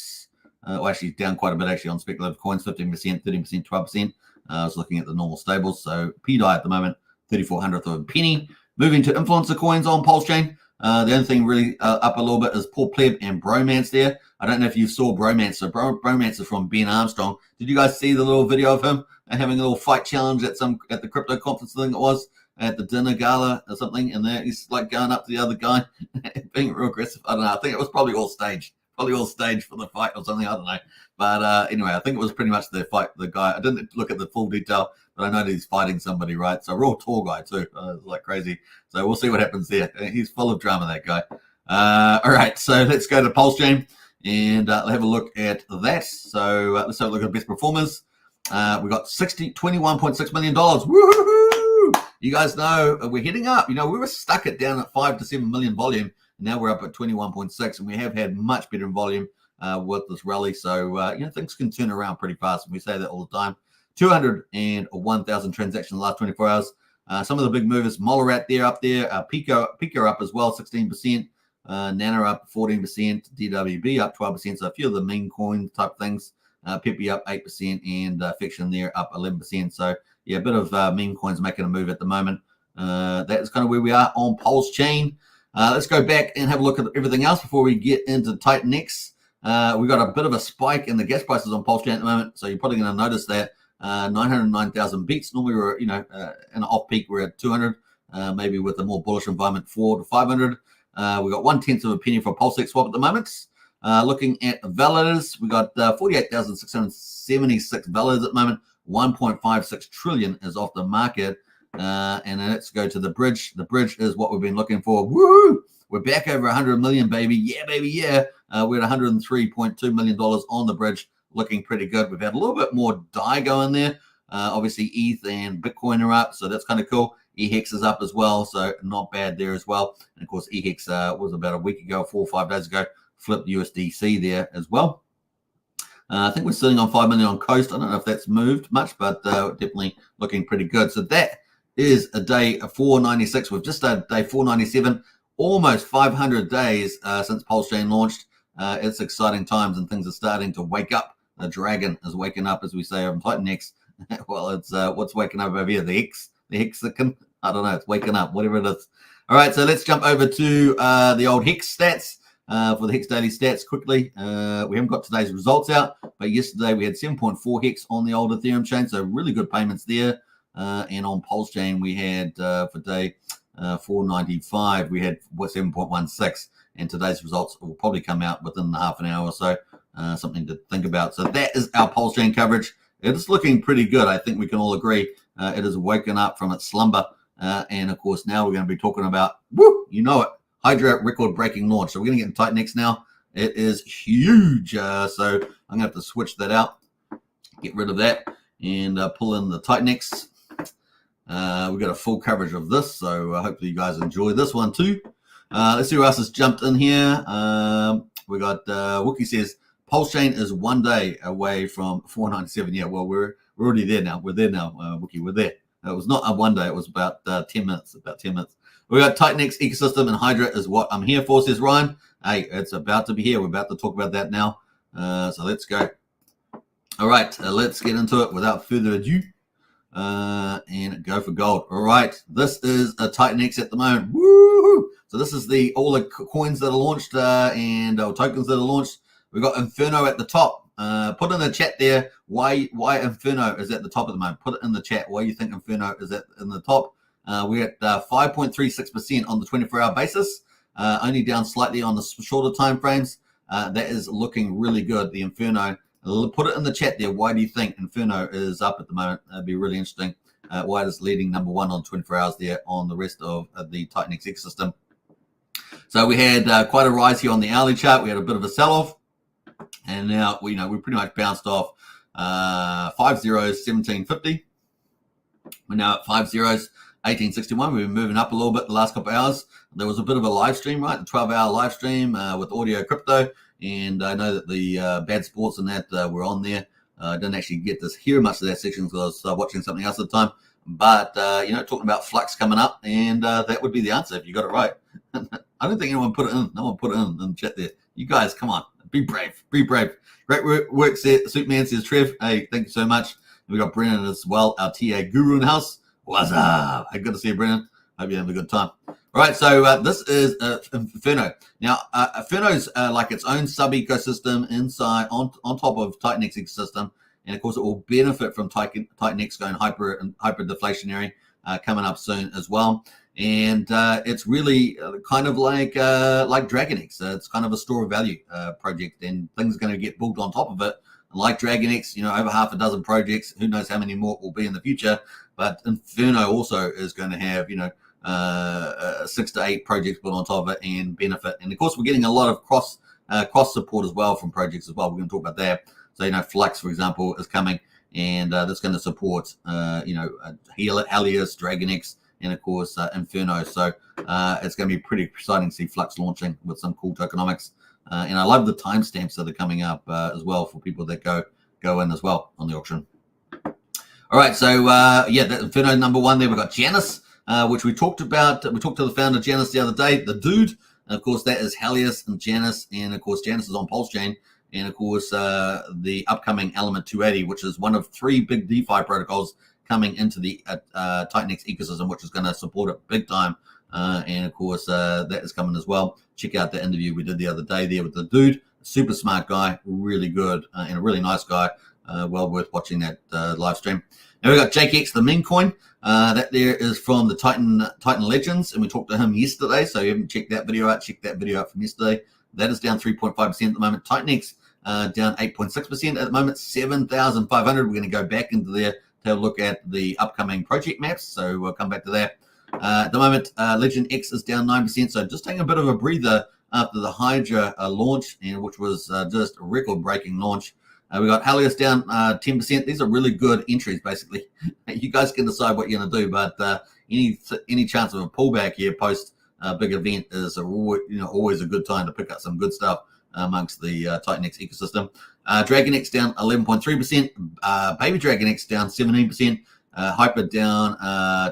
Well, actually down quite a bit actually on speculative coins, 15%, 13%, 12%. I was looking at the normal stables. So PDI at the moment, 3400th of a penny. Moving to influencer coins on Pulsechain. The only thing really up a little bit is Poor Pleb and Bromance there. I don't know if you saw Bromance. So Bromance is from Ben Armstrong. Did you guys see the little video of him having a little fight challenge at the crypto conference thing it was at the dinner gala or something? And there he's like going up to the other guy, being real aggressive. I don't know. I think it was probably all staged. Probably all staged for the fight or something. I don't know. But anyway, I think it was pretty much the fight. The guy. I didn't look at the full detail, but I know that he's fighting somebody, right? So a real tall guy too. It's like crazy. So we'll see what happens there. He's full of drama, that guy. All right, so let's go to Pulsechain and have a look at that. So let's have a look at best performers. We got $21.6 million. Woohoo! You guys know we're heading up. We were stuck at down at 5 to 7 million volume. Now we're up at 21.6, and we have had much better volume with this rally. So things can turn around pretty fast, and we say that all the time. 201,000 transactions in the last 24 hours. Some of the big movers, Mollarat there, up there. Pico up as well, 16%. Nana up 14%. DWB up 12%. So a few of the meme coin type things. Pepe up 8%, and Fiction there up 11%. So yeah, a bit of meme coins making a move at the moment. That is kind of where we are on Pulsechain. Let's go back and have a look at everything else before we get into Titan X. We've got a bit of a spike in the gas prices on Pulsechain at the moment, so you're probably going to notice that 909,000 beats. Normally we're in an off peak we're at 200, maybe with a more bullish environment 400 to 500. We got 1/10 of a penny for Pulsechain swap at the moment. Looking at validators, we got 48,676 validators at the moment. 1.56 trillion is off the market. And then let's go to the bridge. The bridge is what we've been looking for. Woo! We're back over 100 million, baby. Yeah, baby, yeah. We're at $103.2 million on the bridge. Looking pretty good. We've had a little bit more DAI going there. Obviously, ETH and Bitcoin are up, so that's kind of cool. eHex is up as well, so not bad there as well. And, of course, eHex was about a week ago, 4 or 5 days ago, flipped USDC there as well. I think we're sitting on 5 million on Coast. I don't know if that's moved much, but definitely looking pretty good. So that is a day 496. We've just started day 497, almost 500 days since Pulsechain launched. It's exciting times, and things are starting to wake up. The dragon is waking up, as we say on Titan X. Well, it's what's waking up over here? The hexagon? I don't know. It's waking up, whatever it is. All right, so let's jump over to the old Hex stats. for the Hex Daily Stats quickly. We haven't got today's results out, but yesterday we had 7.4 Hex on the old Ethereum chain, so really good payments there. And on Pulsechain, we had for day 495, we had 7.16, and today's results will probably come out within half an hour or so. Something to think about. So that is our Pulsechain coverage. It is looking pretty good. I think we can all agree. It has woken up from its slumber. And of course, now we're going to be talking about, you know it, Hydra record-breaking launch. So we're going to get in Titan now. It is huge. So I'm going to have to switch that out, get rid of that, and pull in the Titan. We've got a full coverage of this, so hopefully you guys enjoy this one too. Let's see who else has jumped in here. We got Wookie says, Pulsechain is 1 day away from 497. Yeah, well, we're already there now. We're there now, Wookie. We're there. It was not a 1 day. It was about 10 minutes. About 10 minutes. We got Titan ecosystem, and Hydra is what I'm here for, says Ryan. Hey, it's about to be here. We're about to talk about that now. So let's go. All right, let's get into it without further ado. And go for gold. All right, this is a Titan X at the moment. Woo! So this is all the coins that are launched and tokens that are launched. We've got Inferno at the top. Put in the chat there why Inferno is at the top at the moment. Put it in the chat why you think Inferno is in the top. We're at 5.36% on the 24-hour basis, only down slightly on the shorter time frames. That is looking really good. The Inferno. Put it in the chat there. Why do you think Inferno is up at the moment? That'd be really interesting. Why it is leading number one on 24 hours there on the rest of the Titan X ecosystem. So we had quite a rise here on the hourly chart. We had a bit of a sell-off. And now we pretty much bounced off 5 zeros, 1750. We're now at 5 zeros, 1861. We've been moving up a little bit the last couple of hours. There was a bit of a live stream, right? The 12-hour live stream with audio crypto. And I know that the bad sports and that were on there. I didn't actually get to hear much of that section because I was watching something else at the time. But, talking about flux coming up, and that would be the answer if you got it right. I don't think anyone put it in. No one put it in the chat there. You guys, come on. Be brave. Be brave. Great work, Superman, says Trev. Hey, thank you so much. We got Brennan as well, our TA guru in the house. What's up? Hey, good to see you, Brennan. Hope you're having a good time. All right, so this is Inferno. Now, Inferno's like its own sub-ecosystem inside, on top of Titan X ecosystem. And, of course, it will benefit from Titan X going hyper deflationary coming up soon as well. And it's really kind of like Dragon X. It's kind of a store of value project, and things are going to get built on top of it. Like Dragon X, over half a dozen projects. Who knows how many more will be in the future. But Inferno also is going to have, 6 to 8 projects built on top of it and benefit. And, of course, we're getting a lot of cross support as well from projects as well. We're going to talk about that. So, Flux, for example, is coming, and that's going to support, Helios, Dragon X, and, of course, Inferno. So it's going to be pretty exciting to see Flux launching with some cool tokenomics. And I love the timestamps that are coming up as well for people that go in as well on the auction. All right, so, the Inferno number one there. We've got Janus, which we talked about. We talked to the founder, Janus, the other day, the dude. And, of course, that is Helios and Janus. And, of course, Janus is on Pulsechain. And, of course, the upcoming Element 280, which is one of 3 big DeFi protocols coming into the Titan X ecosystem, which is going to support it big time. And, of course, that is coming as well. Check out the interview we did the other day there with the dude. Super smart guy, really good, and a really nice guy. Well worth watching that live stream. Now we've got JakeX, the meme coin. That there is from the Titan Legends, and we talked to him yesterday. So if you haven't checked that video out, check that video out from yesterday. That is down 3.5% at the moment. Titan X down 8.6% at the moment, 7,500. We're going to go back into there to have a look at the upcoming project maps. So we'll come back to that. At the moment, Legend X is down 9%. So just taking a bit of a breather after the Hydra launch, which was just a record-breaking launch. We got Helios down 10%. These are really good entries, basically. You guys can decide what you're going to do, but any chance of a pullback here post big event is always a good time to pick up some good stuff amongst the Titan X ecosystem. Dragon X down 11.3%. Baby Dragon X down 17%. Hyper down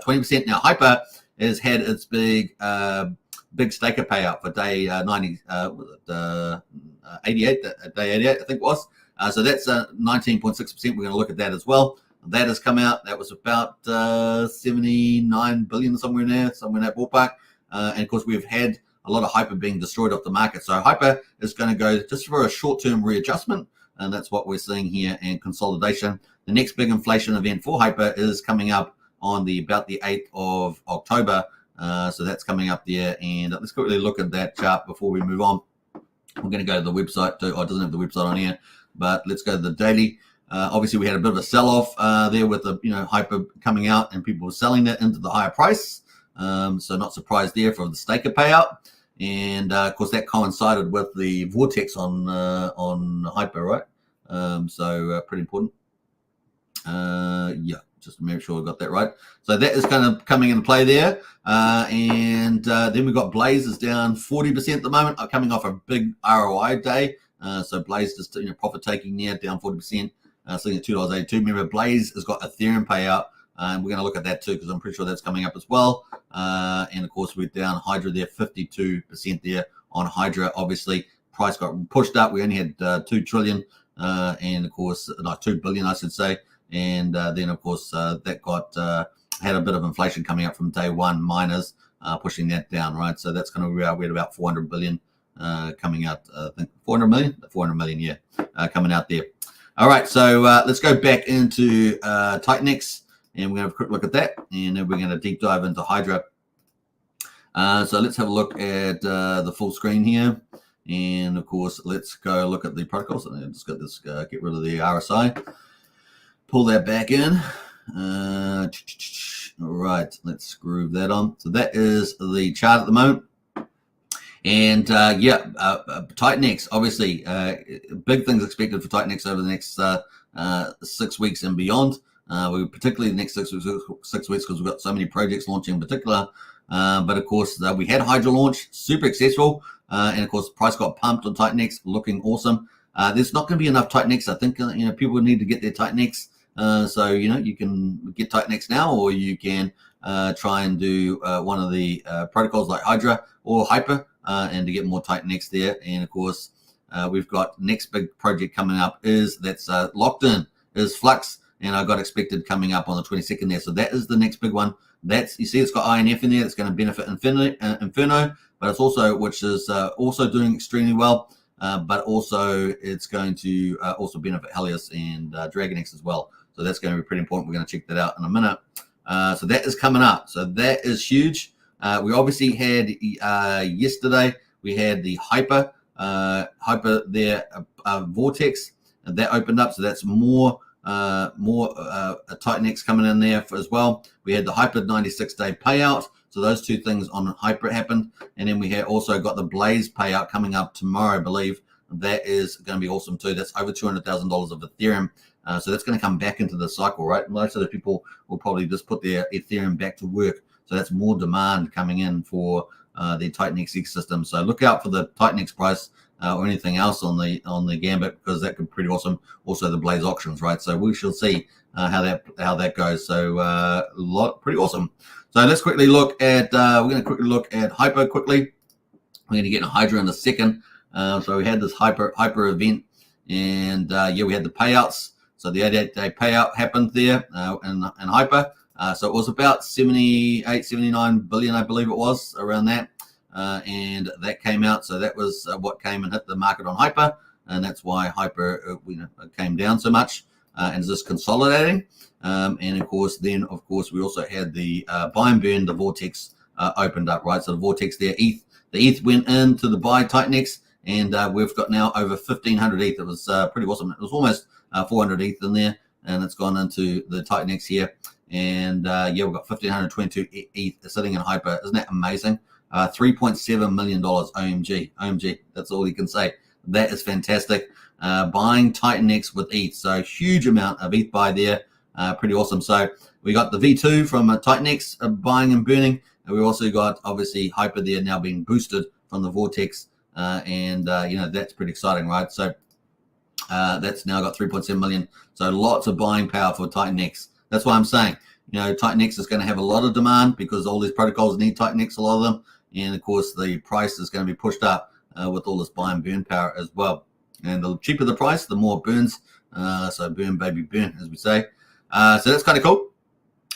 20%. Now Hyper has had its big staker payout for day 90, 88, day 88, I think it was. So that's 19.6%. We're going to look at that as well. That has come out. That was about 79 billion somewhere in that ballpark. And of course, we've had a lot of Hyper being destroyed off the market. So Hyper is going to go just for a short-term readjustment, and that's what we're seeing here, and consolidation. The next big inflation event for Hyper is coming up on about the 8th of October. So that's coming up there, and let's quickly look at that chart before we move on. We're going to go to the website too. Oh, it doesn't have the website on here, but let's go to the daily. Obviously, we had a bit of a sell-off there with the Hyper coming out and people were selling that into the higher price. So not surprised there for the staker payout, and of course that coincided with the vortex on Hyper, right? So pretty important. Yeah, just to make sure I got that right. So that is kind of coming into play there, and then we've got Blaze is down 40% at the moment, coming off a big ROI day. So Blaze just profit taking there, down 40%, sitting at $2.82. Remember, Blaze has got Ethereum payout. And we're going to look at that too, because I'm pretty sure that's coming up as well. And of course, we're down Hydra there, 52% there on Hydra. Obviously, price got pushed up. We only had 2 trillion, and of course, like 2 billion, I should say. And then, of course, that got had a bit of inflation coming up from day one, miners pushing that down, right? So that's going to be we're at about 400 billion coming out. I think 400 million, 400 million, yeah, coming out there. All right, so let's go back into Titanx. And we're going to have a quick look at that, and then we're going to deep dive into Hydra. So let's have a look at the full screen here. And of course, let's go look at the protocols. And just got this, get rid of the RSI. Pull that back in. All right, let's groove that on. So that is the chart at the moment. And yeah, Titanx, obviously, big things expected for Titanx over the next 6 weeks and beyond. We particularly the next 6 weeks because we've got so many projects launching in particular. But of course, we had Hydra launch, super successful, and of course, price got pumped on Titanx, looking awesome. There's not going to be enough Titanx. I think people need to get their Titanx. So you can get Titanx now, or you can try and do one of the protocols like Hydra or Hyper, and to get more Titanx there. And of course, we've got next big project coming up that's locked in is Flux. And I got expected coming up on the 22nd there. So that is the next big one. That's, you see, it's got INF in there. It's going to benefit Inferno, but it's also, which is also doing extremely well. But also it's going to also benefit Helios and DragonX as well. So that's going to be pretty important. We're going to check that out in a minute. So that is coming up. So that is huge. We obviously had yesterday, we had the Hyper there, Vortex, and that opened up. So that's more Titanx coming in there as well. We had the Hyper 96-day payout. So those two things on Hyper happened. And then we had also got the Blaze payout coming up tomorrow, I believe. That is going to be awesome too. That's over $200,000 of Ethereum. So that's going to come back into the cycle, right? Most of the people will probably just put their Ethereum back to work. So that's more demand coming in for the Titanx ecosystem. So look out for the Titanx price or anything else on the Gambit, because that could be pretty awesome. Also the Blaze auctions, right? So we shall see how that goes. So pretty awesome. So let's quickly look at we're going to quickly look at Hyper quickly. We're going to get a Hydra in a second. So we had this Hyper event, and yeah, we had the payouts. So the 88-day payout happened there in Hyper. So it was about 79 billion, I believe it was, around that. And that came out. So that was what came and hit the market on Hyper. And that's why Hyper came down so much and is just consolidating. And of course, we also had the buy and burn, the Vortex opened up, right? So the Vortex there, the ETH went into the buy Titanx, and we've got now over 1,500 ETH. It was pretty awesome. It was almost 400 ETH in there, and it's gone into the Titanx here. And yeah, we've got 1,522 ETH sitting in Hyper. Isn't that amazing? $3.7 million OMG. That's all you can say. That is fantastic. Buying Titanx with ETH. So huge amount of ETH buy there. Pretty awesome. So we got the V2 from Titanx buying and burning. And we also got obviously Hyper there now being boosted from the Vortex. And that's pretty exciting, right? So that's now got 3.7 million. So lots of buying power for Titanx. That's why I'm saying, Titanx is going to have a lot of demand because all these protocols need Titanx, a lot of them. And of course, the price is going to be pushed up with all this buy and burn power as well. And the cheaper the price, the more burns. So burn, baby, burn, as we say. So that's kind of cool.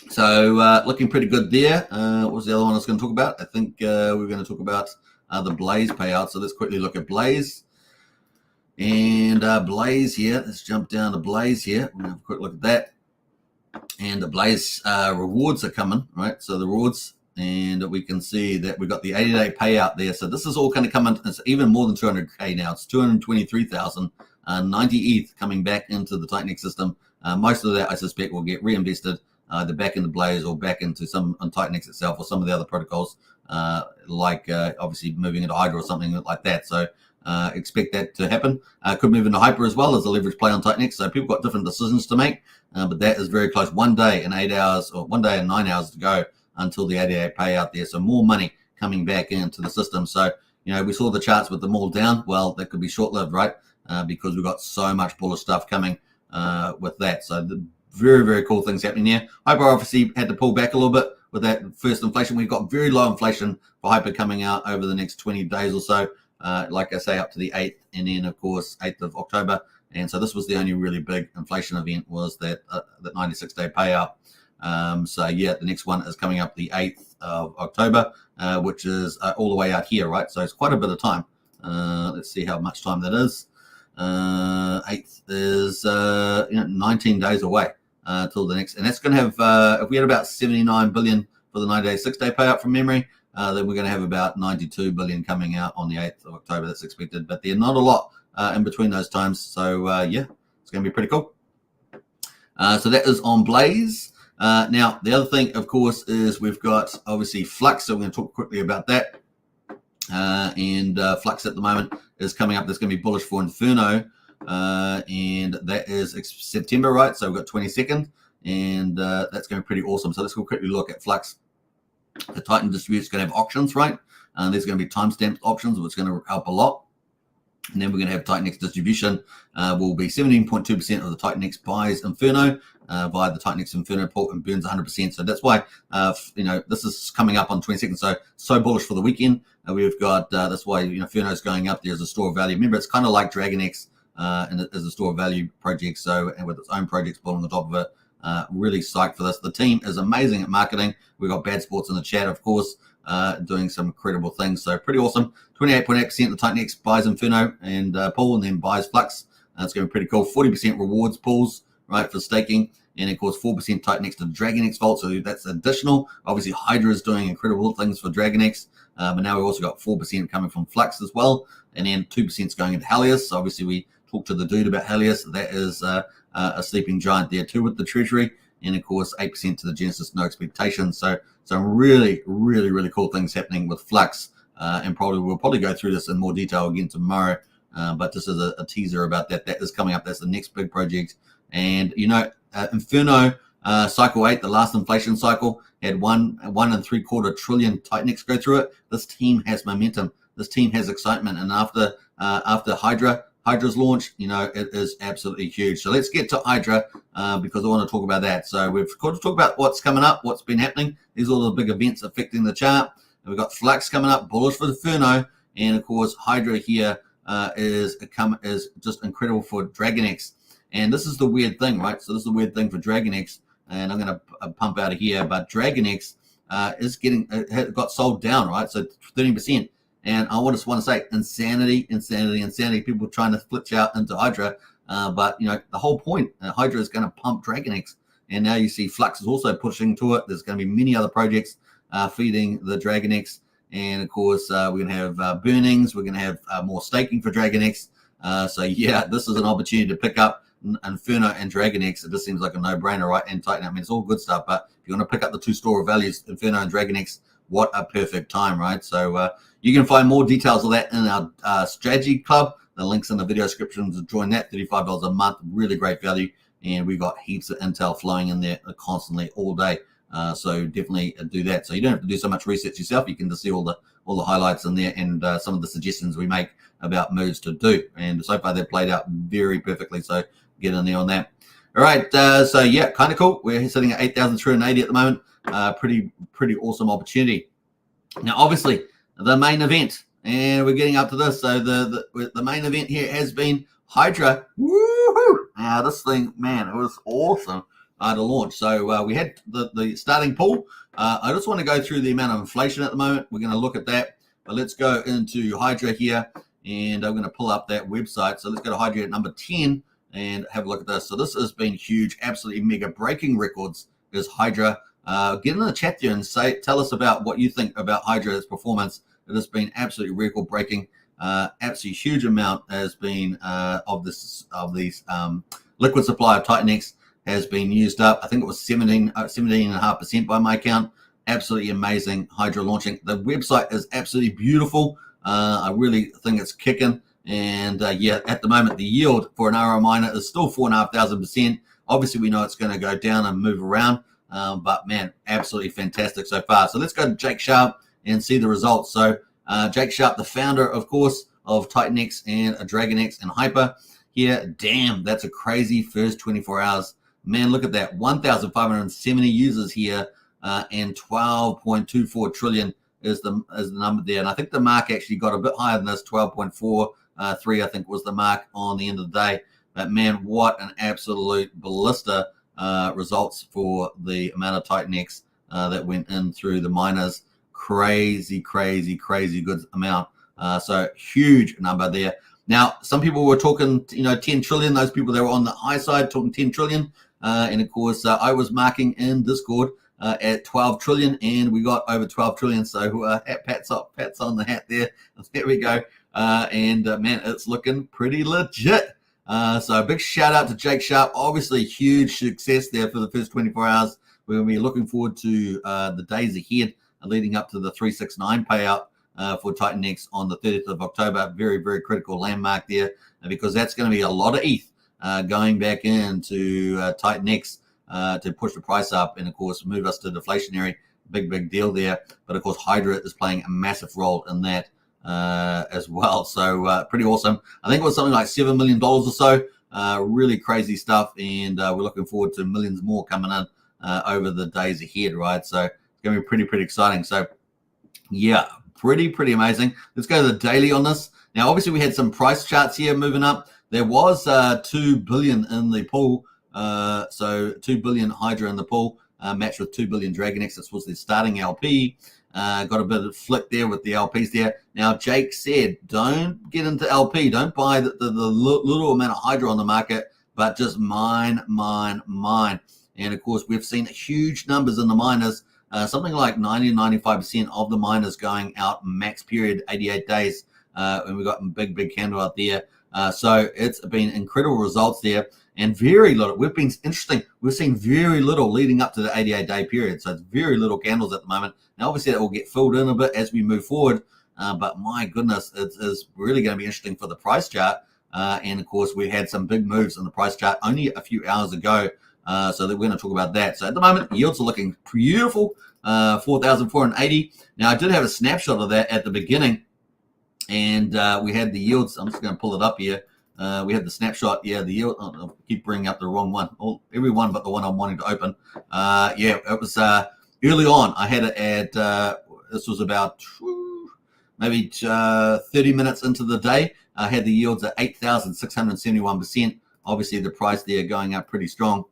So looking pretty good there. What was the other one I was going to talk about? I think we were going to talk about the Blaze payout. So let's quickly look at Blaze. And Blaze here, let's jump down to Blaze here. We'll have a quick look at that. And the Blaze rewards are coming, right? So the rewards, and we can see that we've got the 80-day payout there. So this is all going to come in. It's even more than 200K now. It's 223,000, 90 ETH coming back into the Titan X system. Most of that, I suspect, will get reinvested either back into Blaze or back into some on Titan X itself or some of the other protocols, like obviously moving into Hydra or something like that. So expect that to happen. Could move into Hyper as well as a leverage play on Titan X. So people got different decisions to make, but that is very close. 1 day and 8 hours, or 1 day and 9 hours to go until the 80-day payout there. So more money coming back into the system. So, you know, we saw the charts with them all down. Well, that could be short-lived, right? Because we've got so much bullish stuff coming with that. So the very, very cool things happening here. Hyper obviously had to pull back a little bit with that first inflation. We've got very low inflation for Hyper coming out over the next 20 days or so. Like I say, up to the 8th, and then, of course, 8th of October. And so this was the only really big inflation event, was that 96-day payout. So, yeah, the next one is coming up the 8th of October, which is all the way out here, right? So it's quite a bit of time. Let's see how much time that is. 8th is 19 days away till the next. And that's going to have, if we had about 79 billion for the 90-day, 6-day payout from memory, then we're going to have about 92 billion coming out on the 8th of October. That's expected, but there's not a lot in between those times. So, yeah, it's going to be pretty cool. So that is on Blaze. Now, the other thing, of course, is we've got, obviously, Flux. So we're going to talk quickly about that. And Flux at the moment is coming up. There's going to be bullish for Inferno. And that is September, right? So we've got 22nd. And that's going to be pretty awesome. So let's go quickly look at Flux. The Titan distributor is going to have auctions, right? There's going to be timestamped options, which is going to help a lot. And then we're going to have Titan X distribution. Will be 17.2% of the Titan X buys Inferno via the Titan X Inferno port and burns 100%. So that's why, this is coming up on 22nd. So bullish for the weekend. We've got, that's why, Inferno is going up there as a store of value. Remember, it's kind of like Dragon X and as a store of value project. So, and with its own projects built on the top of it. Really psyched for this. The team is amazing at marketing. We've got Bad Sports in the chat, of course, doing some incredible things. So pretty awesome. 28.8% of the Titan X buys Inferno and pool, and then buys Flux. It's going to be pretty cool. 40% rewards pools, right, for staking. And of course, 4% Titan X to Dragon X Vault. So that's additional. Obviously, Hydra is doing incredible things for Dragon X. But now we've also got 4% coming from Flux as well. And then 2% is going into Helios. So obviously, we talked to the dude about Helios. That is a sleeping giant there too with the treasury, and of course 8% to the Genesis, no expectations. So some really, really, really cool things happening with Flux, and we'll probably go through this in more detail again tomorrow. But just as a teaser about that is coming up. That's the next big project. And Inferno cycle 8, the last inflation cycle, had 1.75 trillion Titan X go through it. This team has momentum. This team has excitement, and after Hydra's launch, it is absolutely huge. So let's get to Hydra because I want to talk about that. So we've got to talk about what's coming up, what's been happening. These are all the big events affecting the chart. And we've got Flux coming up, bullish for Inferno, and of course Hydra here is just incredible for Dragon X. And this is the weird thing, right? So this is the weird thing for Dragon X, and I'm going to pump out of here. But Dragon X got sold down, right? So 13%. And I just want to say insanity. People trying to flip out into Hydra. But, the whole point, Hydra is going to pump Dragon X. And now you see Flux is also pushing to it. There's going to be many other projects feeding the Dragon X. And, of course, we're going to have burnings. We're going to have more staking for Dragon X. So, yeah, this is an opportunity to pick up Inferno and Dragon X. It just seems like a no-brainer, right? And Titan, I mean, it's all good stuff. But if you want to pick up the two store of values, Inferno and Dragon X, what a perfect time, right? So, you can find more details of that in our strategy club. The link's in the video description to join that. $35 a month, really great value. And we've got heaps of intel flowing in there constantly all day. So definitely do that. So you don't have to do so much research yourself. You can just see all the highlights in there and some of the suggestions we make about moves to do. And so far they've played out very perfectly. So get in there on that. All right. So yeah, kind of cool. We're sitting at 8,380 at the moment. Pretty awesome opportunity. Now, obviously, the main event, and we're getting up to this. So the main event here has been Hydra. Woohoo! Now this thing, man, it was awesome to launch. So we had the starting pool. I just want to go through the amount of inflation at the moment. We're going to look at that. But let's go into Hydra here, and I'm going to pull up that website. So let's go to Hydra at number 10 and have a look at this. So this has been huge, absolutely mega, breaking records is Hydra. Get in the chat there and tell us about what you think about Hydra's performance. It has been absolutely record breaking. Absolutely huge amount has been of these liquid supply of Titanex has been used up. I think it was 17.5% by my count. Absolutely amazing Hydra launching. The website is absolutely beautiful. I really think it's kicking. And yeah, at the moment, the yield for an RO miner is still 4,500%. Obviously, we know it's going to go down and move around. But man, absolutely fantastic so far. So let's go to Jake Sharp and see the results. So Jake Sharp, the founder, of course, of Titanex and DragonX and Hyper here. Damn, that's a crazy first 24 hours. Man, look at that. 1,570 users here and 12.24 trillion is the number there. And I think the mark actually got a bit higher than this, 12.43, I think was the mark on the end of the day. But man, what an absolute ballista results for the amount of Titanex that went in through the miners. Crazy good amount. So huge number there. Now, some people were talking, 10 trillion. Those people that were on the high side talking 10 trillion. And of course, I was marking in Discord at 12 trillion, and we got over 12 trillion. So pats on the hat there. There we go. And man, it's looking pretty legit. So a big shout out to Jake Sharp. Obviously, huge success there for the first 24 hours. We're going to be looking forward to the days ahead leading up to the 369 payout for Titanex on the 30th of October. Very critical landmark there, because that's going to be a lot of ETH going back into Titanex to push the price up and, of course, move us to deflationary. Big deal there. But, of course, Hydra is playing a massive role in that as well. So pretty awesome. I think it was something like $7 million or so. Really crazy stuff. And we're looking forward to millions more coming in over the days ahead, right? So it's going to be pretty exciting. So, yeah, pretty amazing. Let's go to the daily on this. Now, obviously, we had some price charts here moving up. There was 2 billion in the pool. So 2 billion Hydra in the pool, matched with 2 billion DragonX. This was the starting LP. Got a bit of flick there with the LPs there. Now, Jake said, don't get into LP. Don't buy the little amount of Hydra on the market, but just mine. And, of course, we've seen huge numbers in the miners. Something like 90-95% of the miners going out max period, 88 days. And we got a big candle out there. So it's been incredible results there. And very little. We've seen very little leading up to the 88-day period. So it's very little candles at the moment. Now, obviously, that will get filled in a bit as we move forward. But my goodness, it's really going to be interesting for the price chart. And, of course, we had some big moves in the price chart only a few hours ago. So that we're going to talk about that. So at the moment, yields are looking beautiful, 4,480. Now, I did have a snapshot of that at the beginning. And we had the yields. I'm just going to pull it up here. We had the snapshot. Yeah, the yield. Oh, I keep bringing up the wrong one. Every one but the one I'm wanting to open. Yeah, it was early on. I had it at, this was about maybe 30 minutes into the day. I had the yields at 8,671%. Obviously, the price there going up pretty strong.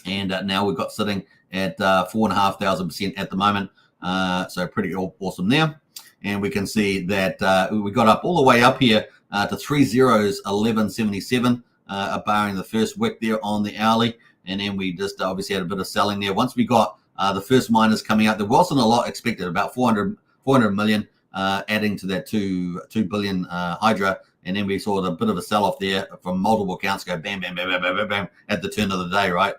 And now we've got sitting at 4,500% at the moment. So pretty awesome there. And we can see that we got up all the way up here to 3 zeros, 1177, barring the first wick there on the hourly. And then we just obviously had a bit of selling there. Once we got the first miners coming out, there wasn't a lot expected, about 400 million adding to that 2 billion Hydra. And then we saw a bit of a sell-off there from multiple accounts go bam at the turn of the day, right?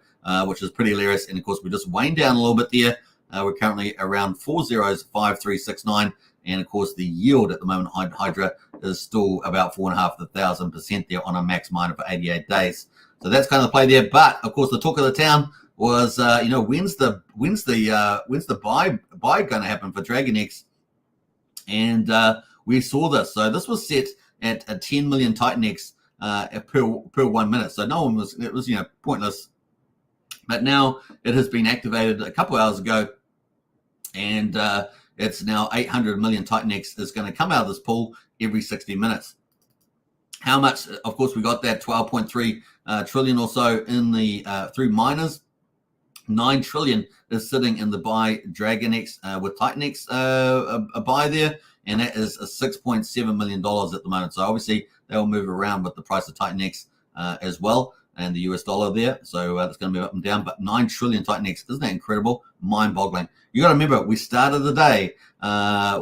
Which is pretty hilarious. And, of course, we just waned down a little bit there. We're currently around 4 zeros, 5369. And, of course, the yield at the moment, Hydra, is still about 4,500% there on a max miner for 88 days. So that's kind of the play there. But, of course, the talk of the town was, when's the buy going to happen for DragonX? And we saw this. So this was set at a 10 million Titanex per 1 minute. So it was pointless. But now it has been activated a couple hours ago, and it's now 800 million Titanex is going to come out of this pool every 60 minutes. How much? Of course, we got that 12.3 trillion or so in the through miners. 9 trillion is sitting in the buy DragonX with Titanex a buy there. and that is a $6.7 million at the moment. So obviously they will move around with the price of Titan X as well, and the US dollar there. So it's going to move up and down. But 9 trillion Titan X, isn't that incredible? Mind-boggling. You got to remember, we started the day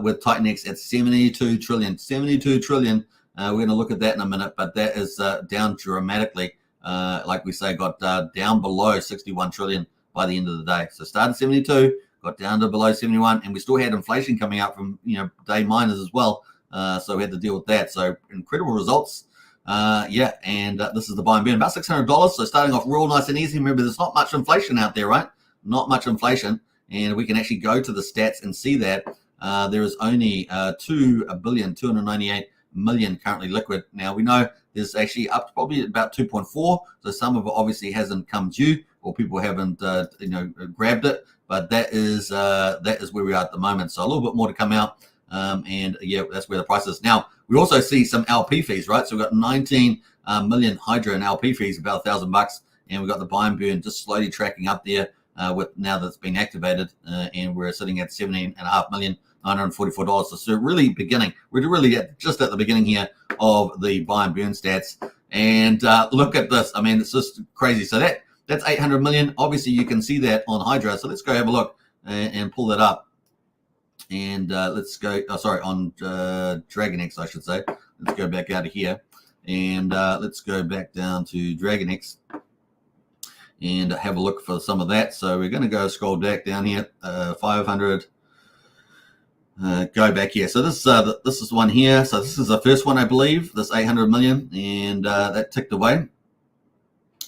with Titan X at 72 trillion. 72 trillion. We're going to look at that in a minute, but that is down dramatically. Like we say, got down below 61 trillion by the end of the day. So started 72, got down to below 71, and we still had inflation coming out from day miners as well. So we had to deal with that. So incredible results. And this is the buy and burn, about $600. So starting off real nice and easy. Remember, there's not much inflation out there, right? Not much inflation, and we can actually go to the stats and see that there is only 2,298 million currently liquid. Now we know there's actually up to probably about 2.4. So some of it obviously hasn't come due, or people haven't grabbed it. But that is where we are at the moment. So a little bit more to come out. And yeah, that's where the price is. Now, we also see some LP fees, right? So we've got 19 million Hydra and LP fees, about $1,000. And we've got the buy and burn just slowly tracking up there with now that it's been activated. And we're sitting at $17.5 million, $944. So really beginning, we're really just at the beginning here of the buy and burn stats. And look at this. I mean, it's just crazy. So that's 800 million. Obviously, you can see that on Hydra. So let's go have a look and pull that up. And let's go, on Dragon X, I should say. Let's go back out of here. And let's go back down to Dragon X and have a look for some of that. So we're going to go scroll back down here, 500. Go back here. So this is one here. So this is the first one, I believe, this 800 million. And that ticked away.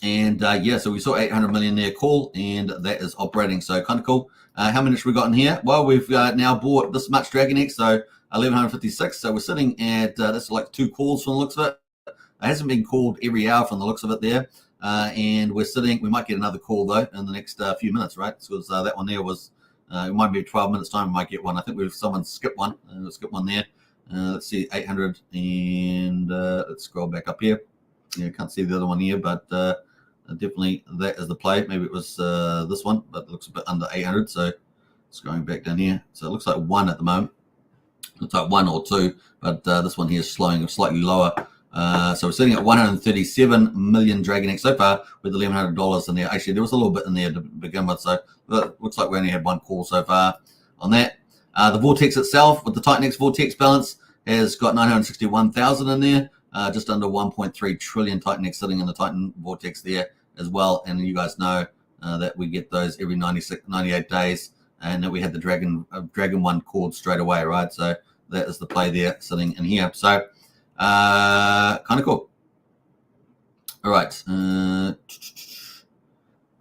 And yeah, so we saw 800 million there call, and that is operating. So kind of cool. How many we got in here? Well, we've now bought this much Dragon X, so 1,156. So we're sitting at that's like 2 calls from the looks of it. It hasn't been called every hour from the looks of it there. And we're sitting, we might get another call though in the next few minutes, right? Because that one there was, it might be 12 minutes time, we might get one. I think someone skipped one. Let's skip one there. Let's see, 800, and let's scroll back up here. Yeah, can't see the other one here, but definitely that is the play. Maybe it was this one, but it looks a bit under 800. So it's going back down here. So it looks like 1 at the moment. Looks like 1 or 2, but this one here is slowing slightly lower. So we're sitting at 137 million Dragon X so far with $1,100 in there. Actually, there was a little bit in there to begin with. So it looks like we only had 1 call so far on that. The Vortex itself with the Titan X Vortex balance has got 961,000 in there. Just under 1.3 trillion Titan X sitting in the Titan Vortex there as well. And you guys know that we get those every 98 days, and that we had the Dragon one called straight away, right? So that is the play there sitting in here. So kind of cool. All right. All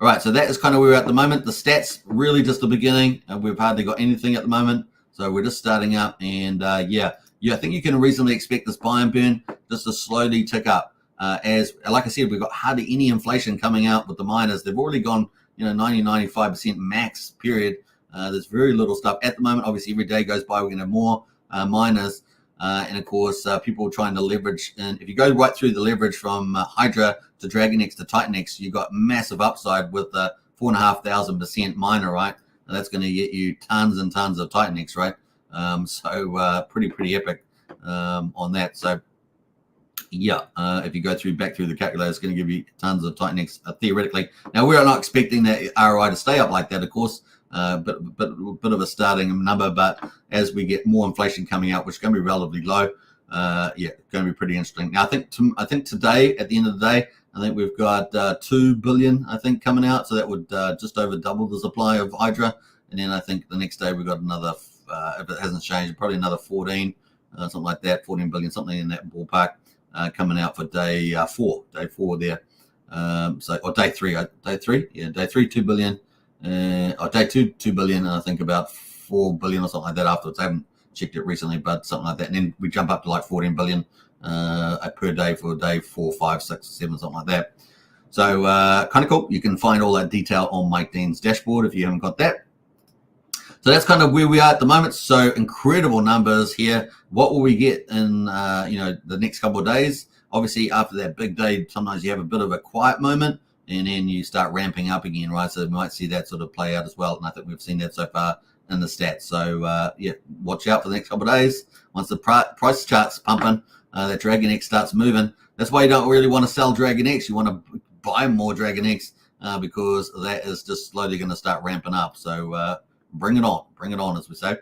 right, so that is kind of where we're at the moment. The stats really just the beginning, and we've hardly got anything at the moment. So we're just starting up, and yeah, I think you can reasonably expect this buy and burn just to slowly tick up. As like I said, we've got hardly any inflation coming out with the miners. They've already gone, 90-95% max period. There's very little stuff at the moment. Obviously, every day goes by, we're going to have more miners. And of course, people trying to leverage. And if you go right through the leverage from Hydra to Dragon X to Titan X, you've got massive upside with 4,500% miner, right? And that's going to get you tons and tons of Titan X, right? So pretty epic on that. So yeah, if you go back through the calculator, it's going to give you tons of Titan X theoretically. Now we are not expecting that ROI to stay up like that, of course, but a bit of a starting number. But as we get more inflation coming out, which is going to be relatively low, yeah, it's going to be pretty interesting. Now I think today, at the end of the day, I think we've got 2 billion, I think, coming out. So that would just over double the supply of Hydra. And then I think the next day we've got another, if it hasn't changed, probably another 14, something like that, 14 billion, something in that ballpark, coming out for day 4 there. Or day 3, yeah, day 3, 2 billion, or day 2 billion, and I think about 4 billion or something like that afterwards. I haven't checked it recently, but something like that. And then we jump up to like 14 billion per day for day 4, 5, 6, 7, something like that. So kind of cool. You can find all that detail on Mike Dean's dashboard if you haven't got that. So that's kind of where we are at the moment. So incredible numbers here. What will we get in the next couple of days? Obviously, after that big day, sometimes you have a bit of a quiet moment, and then you start ramping up again, right? So we might see that sort of play out as well. And I think we've seen that so far in the stats. So yeah, watch out for the next couple of days. Once the price chart's pumping, that Dragon X starts moving. That's why you don't really want to sell Dragon X. You want to buy more Dragon X because that is just slowly going to start ramping up. So bring it on, as we say.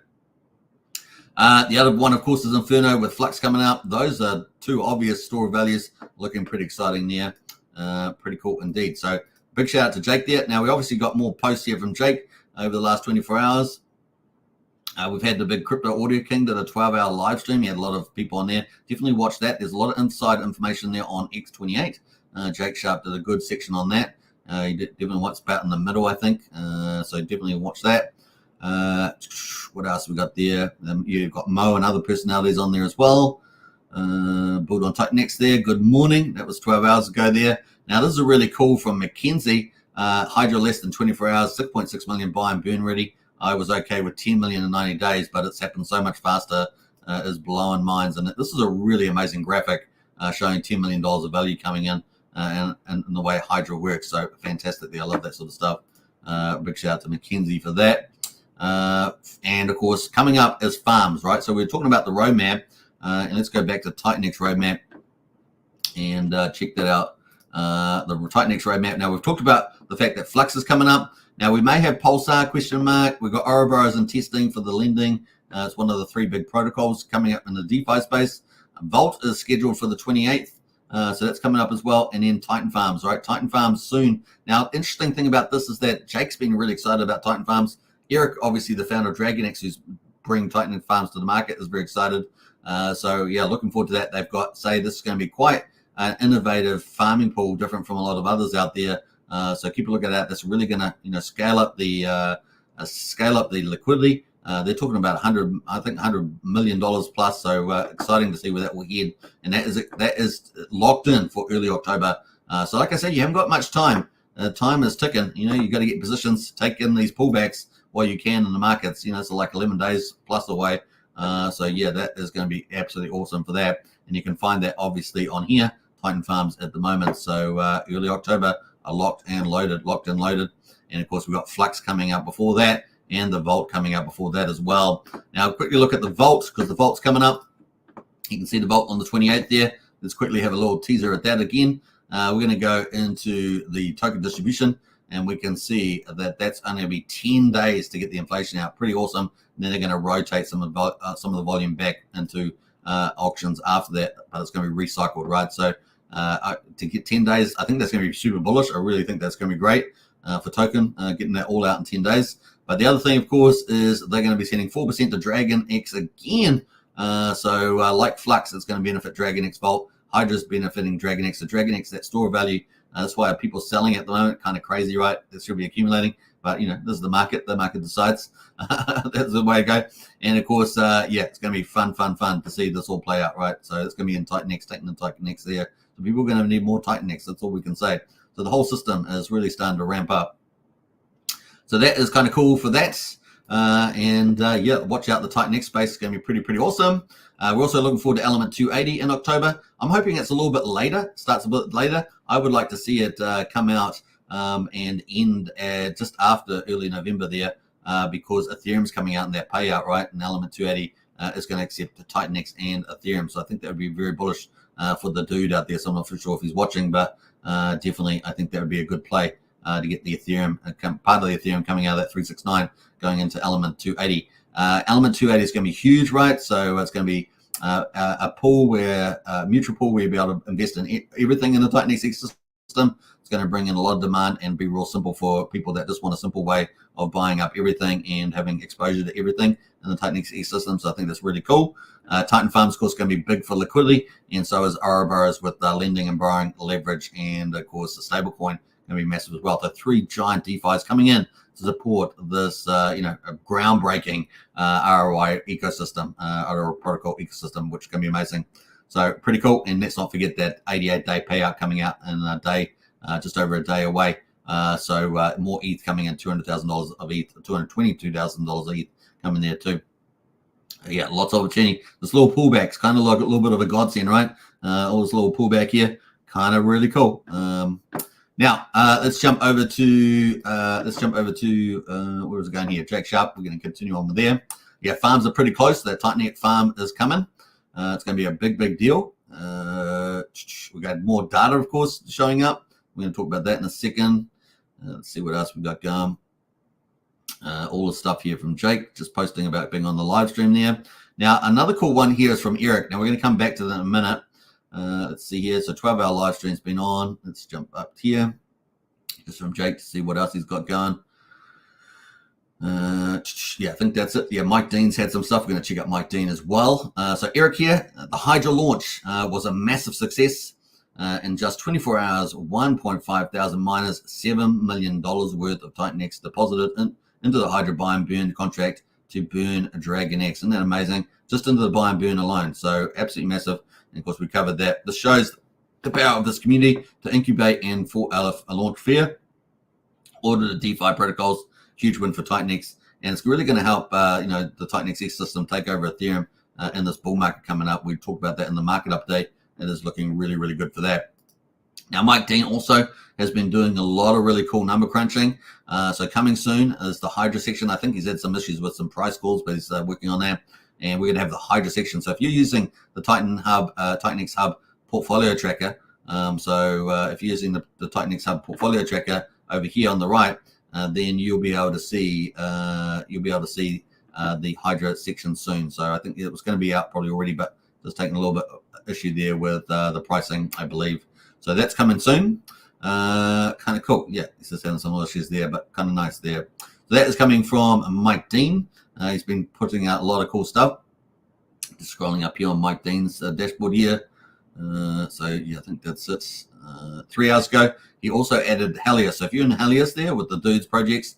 The other one, of course, is Inferno with Flux coming up. Those are two obvious store values looking pretty exciting there. Pretty cool indeed. So big shout out to Jake there. Now, we obviously got more posts here from Jake over the last 24 hours. We've had the big Crypto Audio King did a 12-hour live stream. He had a lot of people on there. Definitely watch that. There's a lot of inside information there on X28. Jake Sharp did a good section on that. He did definitely what's about in the middle, I think. So definitely watch that. What else we got there? You've got Mo and other personalities on there as well. Build on Titan-X there. Good morning. That was 12 hours ago there. Now, this is a really cool from Mackenzie. Hydra less than 24 hours, 6.6 million buy and burn ready. I was okay with 10 million in 90 days, but it's happened so much faster. Is blowing minds. And this is a really amazing graphic showing $10 million of value coming in and the way Hydra works. So fantastic there. I love that sort of stuff. Big shout out to Mackenzie for that. And of course, coming up is farms, right? So we're talking about the roadmap, and let's go back to Titan-X roadmap and check that out. The Titan-X roadmap. Now, we've talked about the fact that Flux is coming up. Now, we may have Pulsar, question mark. We've got Ouroboros in testing for the lending. It's one of the three big protocols coming up in the DeFi space. Vault is scheduled for the 28th. So that's coming up as well. And then Titan Farms, right? Titan Farms soon. Now, interesting thing about this is that Jake's been really excited about Titan Farms. Eric, obviously the founder of DragonX, who's bringing Titan Farms to the market, is very excited. So, yeah, looking forward to that. They've got, say, this is going to be quite an innovative farming pool, different from a lot of others out there. So keep a look at that. That's really going to scale up the liquidity. They're talking about $100 million plus. So exciting to see where that will head. And that is locked in for early October. So like I said, you haven't got much time. Time is ticking. You got to get positions, take in these pullbacks while you can in the markets. It's like 11 days plus away. So yeah, that is going to be absolutely awesome for that. And you can find that obviously on here, Titan Farms at the moment. So early October are locked and loaded. And of course, we've got Flux coming out before that and the Vault coming out before that as well. Now, quickly look at the Vault because the Vault's coming up. You can see the Vault on the 28th there. Let's quickly have a little teaser at that again. We're going to go into the token distribution, and we can see that that's only going to be 10 days to get the inflation out. Pretty awesome. And then they're going to rotate some of the volume back into auctions after that, but it's going to be recycled, right? So to get 10 days, I think that's going to be super bullish. I really think that's going to be great for token, getting that all out in 10 days. But the other thing, of course, is they're going to be sending 4% to Dragon X again. So like Flux, it's going to benefit Dragon X Vault. Hydra's benefiting Dragon X. So Dragon X, that store value. That's why people are selling at the moment. Kind of crazy, right? It should be accumulating. But, this is the market. The market decides. That's the way to go. And, of course, yeah, it's going to be fun to see this all play out, right? So it's going to be in Titan-X, taking the Titan-X there. So people are going to need more Titan-X. That's all we can say. So the whole system is really starting to ramp up. So that is kind of cool for that. Yeah, watch out the Titan-X space. It's going to be pretty awesome. We're also looking forward to Element 280 in October. I'm hoping it's a little bit later, starts a bit later. I would like to see it come out and end just after early November there because Ethereum's coming out in their payout, right? And Element 280 is going to accept the Titan-X and Ethereum. So I think that would be very bullish for the dude out there. So I'm not sure if he's watching, but definitely I think that would be a good play to get the Ethereum, part of the Ethereum coming out of that 369 going into Element 280. Element 280 is going to be huge, right? So it's going to be a pool where mutual pool where you'll be able to invest in everything in the Titan-X ecosystem. It's going to bring in a lot of demand and be real simple for people that just want a simple way of buying up everything and having exposure to everything in the Titan-X ecosystem. So I think that's really cool. Titan Farms, of course, is going to be big for liquidity, and so is Ouroboros with lending and borrowing leverage, and of course the stablecoin going to be massive as well. So three giant DeFis coming in to support this, groundbreaking ROI ecosystem, or protocol ecosystem, which is going to be amazing. So pretty cool. And let's not forget that 88-day payout coming out in a day, just over a day away. So more ETH coming in, $200,000 of ETH, $222,000 of ETH coming there too. Yeah, lots of opportunity. This little pullback's kind of like a little bit of a godsend, right? All this little pullback here, kind of really cool. Now let's jump over to where is it going here? Jack Sharp. We're going to continue on with there. Yeah, farms are pretty close. That Titan farm is coming. It's going to be a big deal. We got more data, of course, showing up. We're going to talk about that in a second. Let's see what else we got going. All the stuff here from Jake, just posting about being on the live stream there. Now, another cool one here is from Eric. Now, we're going to come back to that in a minute. Let's see here. So 12-hour live stream's been on. Let's jump up here. Just from Jake to see what else he's got going. Yeah, I think that's it. Yeah, Mike Dean's had some stuff. We're going to check out Mike Dean as well. So Eric here, the Hydra launch was a massive success. In just 24 hours, 1.5 thousand miners, $7 million worth of Titan X deposited into the Hydra buy and burn contract to burn Dragon X. Isn't that amazing? Just into the buy and burn alone. So absolutely massive. And of course, we covered that. This shows the power of this community to incubate and for Aleph a launch fair. Audited DeFi protocols, huge win for Titan X. And it's really going to help, the Titan X system take over Ethereum in this bull market coming up. We talked about that in the market update. It is looking really good for that. Now, Mike Dean also has been doing a lot of really cool number crunching. So coming soon is the Hydra section. I think he's had some issues with some price calls, but he's working on that. And we're going to have the Hydra section. So if you're using the Titan X Hub portfolio tracker, if you're using the Titan X Hub portfolio tracker over here on the right, then you'll be able to see the Hydra section soon. So I think it was going to be out probably already, but just taking a little bit issue there with the pricing, I believe. So that's coming soon. Kind of cool. Yeah, he's just having some issues there, but kind of nice there. So that is coming from Mike Dean. He's been putting out a lot of cool stuff. Just scrolling up here on Mike Dean's dashboard here. So yeah, I think that's it. 3 hours ago, he also added Helios. So if you're in Helios there with the dudes projects,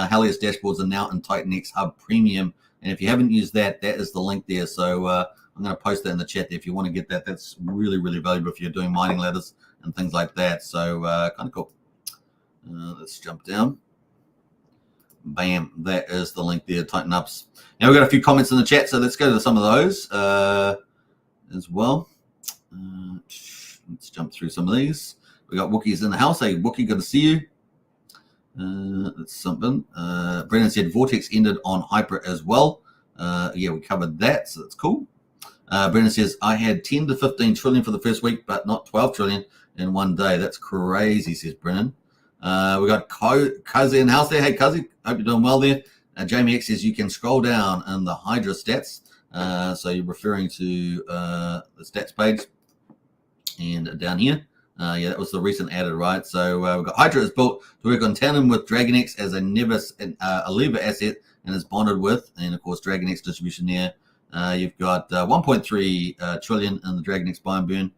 Helios dashboards are now in Titan X Hub Premium. And if you haven't used that, that is the link there. So I'm going to post that in the chat there if you want to get that. That's really valuable if you're doing mining ladders and things like that. So kind of cool. Let's jump down. Bam. That is the link there, Tighten Ups. Now we've got a few comments in the chat, so let's go to some of those as well. Let's jump through some of these. We got Wookie's in the house. Hey, Wookie, good to see you. That's something. Brendan said Vortex ended on Hyper as well. Yeah, we covered that, so that's cool. Brendan says, I had 10 to 15 trillion for the first week, but not 12 trillion in one day. That's crazy, says Brendan. We got Kazi in the house there. Hey, Kazi, hope you're doing well there. Jamie X says you can scroll down in the Hydra stats. So you're referring to the stats page. And down here, yeah, that was the recent added, right? So we've got Hydra is built to work on tandem with Dragon X as a lever asset and is bonded with, and of course, Dragon X distribution there. You've got 1.3 trillion in the Dragon X buy and burn.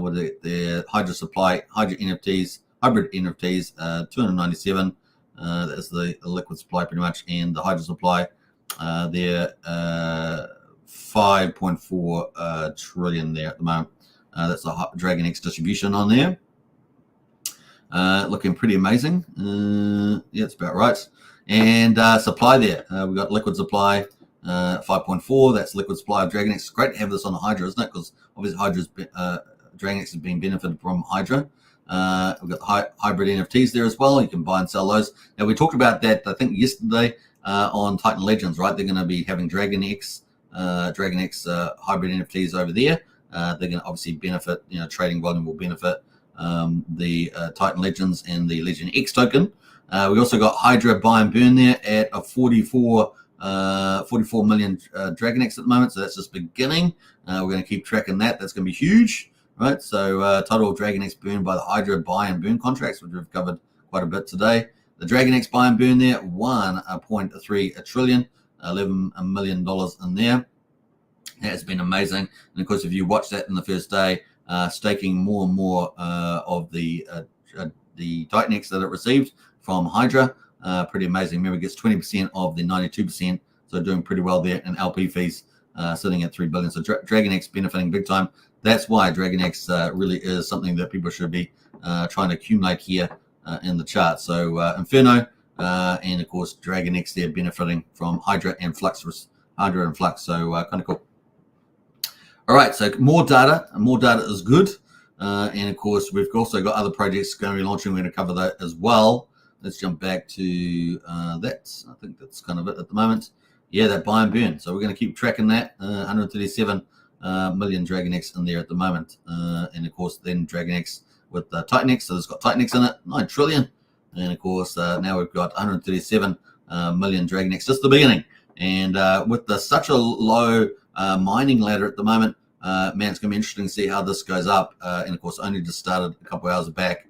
What are the Hydra supply, Hydra NFTs, hybrid NFTs, 297. That's the liquid supply pretty much, and the Hydra supply, they're 5.4 trillion there at the moment. That's the Dragon X distribution on there. Looking pretty amazing. Yeah, it's about right. And supply there. We've got liquid supply, 5.4. That's liquid supply of Dragon X. It's great to have this on the Hydra, isn't it? Because obviously Dragon X has been benefited from Hydra. We've got the hybrid NFTs there as well. You can buy and sell those. Now, we talked about that, I think, yesterday on Titan Legends, right? They're going to be having Dragon X hybrid NFTs over there. They're going to obviously benefit, trading volume will benefit the Titan Legends and the Legend X token. We also got Hydra buy and burn there at a 44 million Dragon X at the moment. So that's just beginning. We're going to keep tracking that. That's going to be huge, right? So total Dragon X burn by the Hydra buy and burn contracts, which we've covered quite a bit today. The Dragon X buy and burn there, 1.3 trillion, $11 million in there. Has been amazing. And of course, if you watch that in the first day, staking more and more of the Titan X that it received from Hydra, pretty amazing. Remember, it gets 20% of the 92%, so doing pretty well there. And LP fees sitting at 3 billion. So Dragon X benefiting big time. That's why Dragon X really is something that people should be trying to accumulate here in the chart. So Inferno and of course Dragon X there benefiting from Hydra and Flux. Hydra and Flux. So kind of cool. All right, so more data is good. And of course, we've also got other projects going to be launching. We're going to cover that as well. Let's jump back to that. I think that's kind of it at the moment. Yeah, that buy and burn. So we're going to keep tracking that. 137 million DragonX in there at the moment. And of course, then DragonX with TitanX. So it's got TitanX in it, 9 trillion. And of course, now we've got 137 million DragonX, just the beginning. And with such a low mining ladder at the moment, man, it's going to be interesting to see how this goes up. And of course, only just started a couple of hours back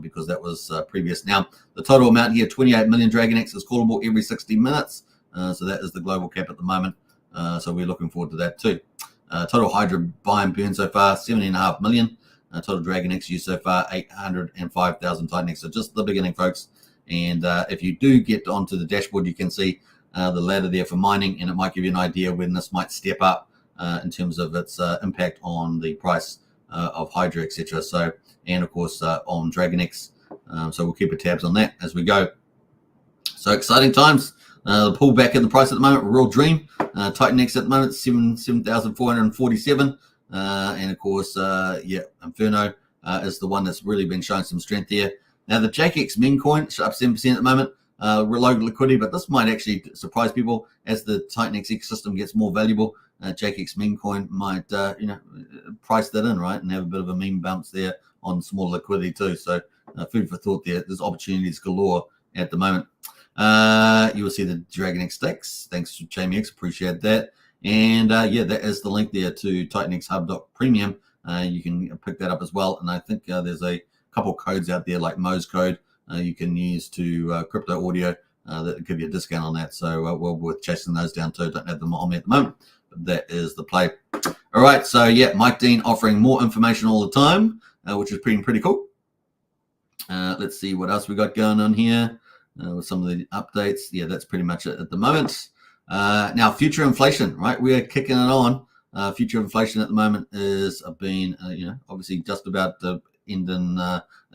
because that was previous. Now, the total amount here, 28 million DragonX, is callable every 60 minutes. So that is the global cap at the moment. So we're looking forward to that too. Total Hydra buy and burn so far, 17.5 million. Total DragonX use so far, 805,000 TitanX. So just the beginning, folks. And if you do get onto the dashboard, you can see the ladder there for mining, and it might give you an idea when this might step up in terms of its impact on the price of Hydra, etc. So, and of course on DragonX. So we'll keep a tabs on that as we go. So exciting times. The pullback in the price at the moment, real dream. TitanX at the moment, 7,447. And of course, yeah, Inferno is the one that's really been showing some strength here. Now the JKX meme coin is up 7% at the moment. Low liquidity, but this might actually surprise people as the TitanX ecosystem gets more valuable. JKX meme coin might, price that in, right, and have a bit of a meme bounce there on small liquidity too. So food for thought there. There's opportunities galore at the moment. You will see the DragonX stakes. Thanks to JMX, appreciate that. And yeah, that is the link there to TitanX Hub Premium. You can pick that up as well. And I think there's a couple codes out there like Mo's code you can use to crypto audio that give you a discount on that. So well worth chasing those down too. Don't have them on me at the moment, but that is the play. All right, so yeah, Mike Dean offering more information all the time, which is pretty cool. Let's see what else we got going on here with some of the updates. Yeah, that's pretty much it at the moment. Now, future inflation, right? We are kicking it on. Future inflation at the moment is being, obviously just about to end in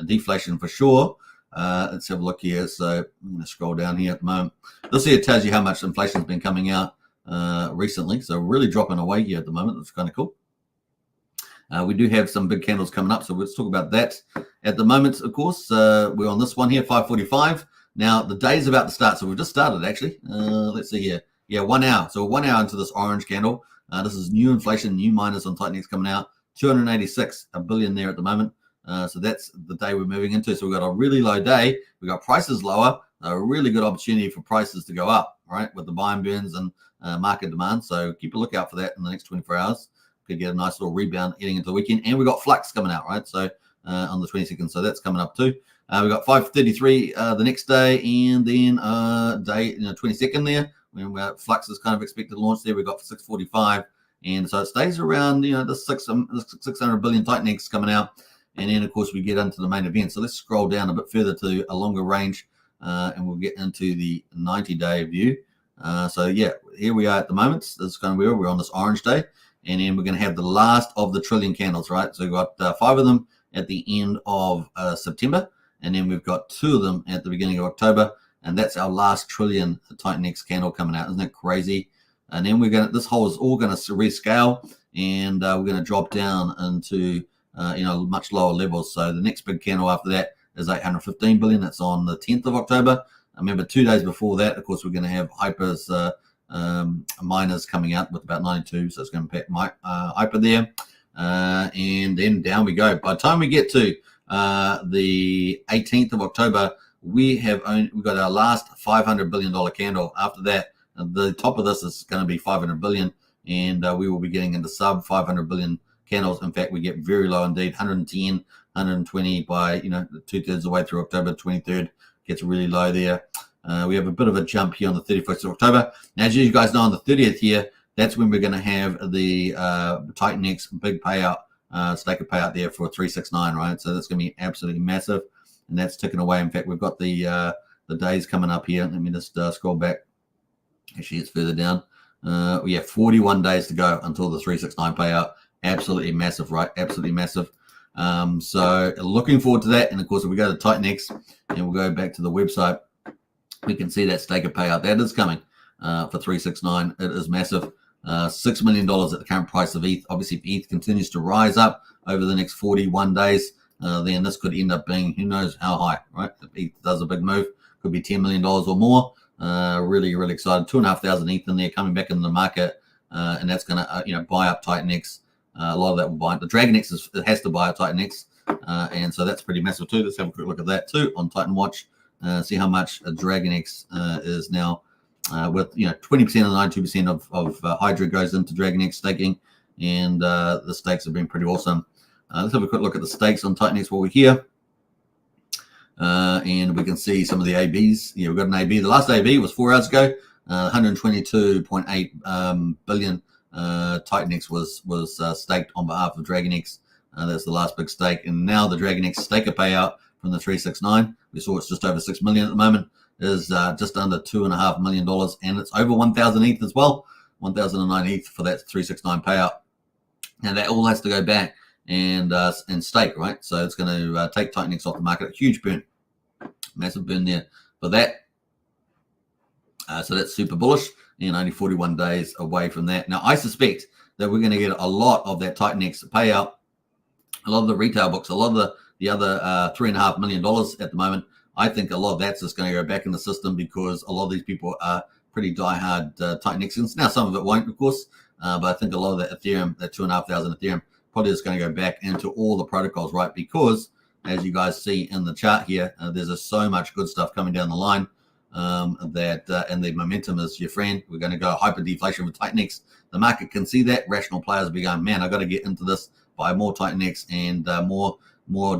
deflation for sure. Let's have a look here. So I'm going to scroll down here at the moment. This here tells you how much inflation has been coming out recently. So really dropping away here at the moment. That's kind of cool. We do have some big candles coming up, so let's talk about that. At the moment, of course, we're on this one here, 5:45. Now, the day's about to start, so we've just started, actually. Let's see here. Yeah, 1 hour. So 1 hour into this orange candle. This is new inflation, new miners on TitanX coming out. 286 billion there at the moment. So that's the day we're moving into. So we've got a really low day. We've got prices lower. A really good opportunity for prices to go up, right, with the buy and burns and market demand. So keep a lookout for that in the next 24 hours. Could get a nice little rebound heading into the weekend. And we've got Flux coming out, right? So on the 22nd. So that's coming up too. We've got 5:33 the next day, and then day 22nd there. When Flux is kind of expected to launch there. We've got 6:45. And so it stays around, the 600 billion TitanX coming out. And then, of course, we get into the main event. So let's scroll down a bit further to a longer range, and we'll get into the 90-day view. So, yeah, here we are at the moment. This is kind of where we're on this orange day. And then we're going to have the last of the trillion candles, right? So we've got 5 of them at the end of September. And then we've got 2 of them at the beginning of October. And that's our last trillion TitanX candle coming out. Isn't that crazy? And then this whole is all going to rescale. And we're going to drop down into, much lower levels. So the next big candle after that is 815 billion. That's on the 10th of October. I remember 2 days before that, of course, we're going to have Hyper's miners coming out with about 92, so it's going to impact Hyper there, and then down we go. By the time we get to the 18th of October, we've got our last $500 billion candle. After that, the top of this is going to be 500 billion, and we will be getting into sub 500 billion candles. In fact, we get very low indeed, 110, 120 by 2/3 of the way through October. 23rd gets really low there. We have a bit of a jump here on the 31st of October. Now, as you guys know, on the 30th here, that's when we're going to have the TitanX big payout, staker payout there for 369, right? So that's going to be absolutely massive, and that's ticking away. In fact, we've got the days coming up here. Let me just scroll back. Actually, it's further down. We have 41 days to go until the 369 payout. Absolutely massive, right? Absolutely massive. So looking forward to that. And of course, if we go to TitanX and we'll go back to the website, we can see that staker payout that is coming for 369. It is massive. $6 million at the current price of ETH. Obviously, if ETH continues to rise up, over the next 41 days, then this could end up being who knows how high, right? If ETH does a big move, could be $10 million or more. Really, really excited. 2,500 ETH in there coming back into the market, and that's going to buy up Titan X. A lot of that will buy. The Dragon X has to buy up Titan X, and so that's pretty massive too. Let's have a quick look at that too on Titan Watch. See how much a Dragon X is now. With 20% and 92% of Hydra goes into Dragon X staking, and the stakes have been pretty awesome. Let's have a quick look at the stakes on Titan X while we're here. And we can see some of the ABs. We've got an AB. The last AB was 4 hours ago. 122.8 billion. Titan X was staked on behalf of Dragon X. That's the last big stake. And now the Dragon X staker payout from the 369. We saw it's just over 6 million at the moment. Is just under $2.5 million, and it's over 1,000 ETH as well. 1,009 ETH for that 369 payout. Now that all has to go back and stake, right? So it's going to take Titan X off the market. A huge burn, massive burn there for that. So that's super bullish, and only 41 days away from that. Now I suspect that we're going to get a lot of that Titan X payout. A lot of the retail books, a lot of the other $3.5 million at the moment. I think a lot of that's just going to go back in the system because a lot of these people are pretty diehard Titan Xers. Now some of it won't, of course, but I think a lot of that Ethereum, that 2,500 Ethereum, probably is going to go back into all the protocols, right? Because as you guys see in the chart here, there's just so much good stuff coming down the line and the momentum is your friend. We're going to go hyper deflation with Titan X. The market can see that. Rational players will be going, man, I got to get into this, buy more Titan X and more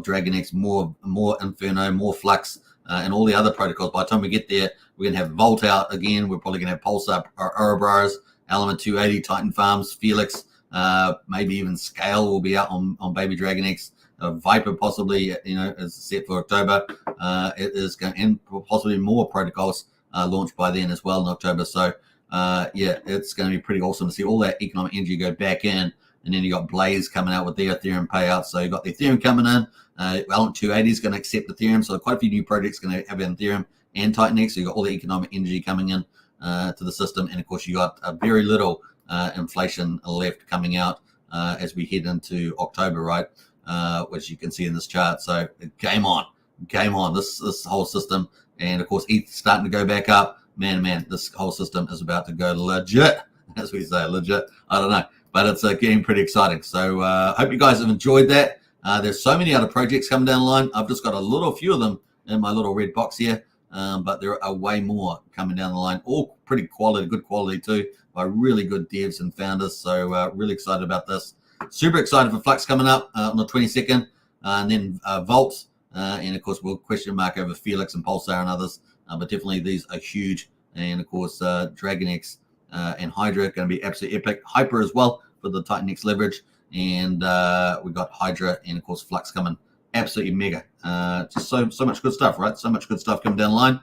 Dragon X, more Inferno, more Flux, and all the other protocols. By the time we get there, we're going to have Volt out again. We're probably going to have Pulse up, Ouroboros, Element 280, Titan Farms, Felix, maybe even Scale will be out on Baby Dragon X. Viper possibly, is set for October. It is going, and possibly more protocols launched by then as well in October. So, it's going to be pretty awesome to see all that economic energy go back in. And then you got Blaze coming out with their Ethereum payouts. So you got the Ethereum coming in. Element 280 is going to accept Ethereum. So quite a few new projects going to have Ethereum and Titan X. So you got all the economic energy coming in to the system. And of course, you got very little inflation left coming out as we head into October, right? Which you can see in this chart. So game on. This whole system. And of course, ETH starting to go back up. Man, this whole system is about to go legit, as we say, legit. I don't know. But it's getting pretty exciting. So hope you guys have enjoyed that. There's so many other projects coming down the line. I've just got a few of them in my little red box here. But there are way more coming down the line. All pretty good quality too, by really good devs and founders. So really excited about this. Super excited for Flux coming up on the 22nd. And then Volt. And of course, we'll question mark over Felix and Pulsar and others. But definitely these are huge. And of course, Dragon X and Hydra going to be absolutely epic. Hyper as well for the Titan X leverage. And we got Hydra and of course Flux coming. Absolutely mega. Just so much good stuff, right? So much good stuff coming down the line.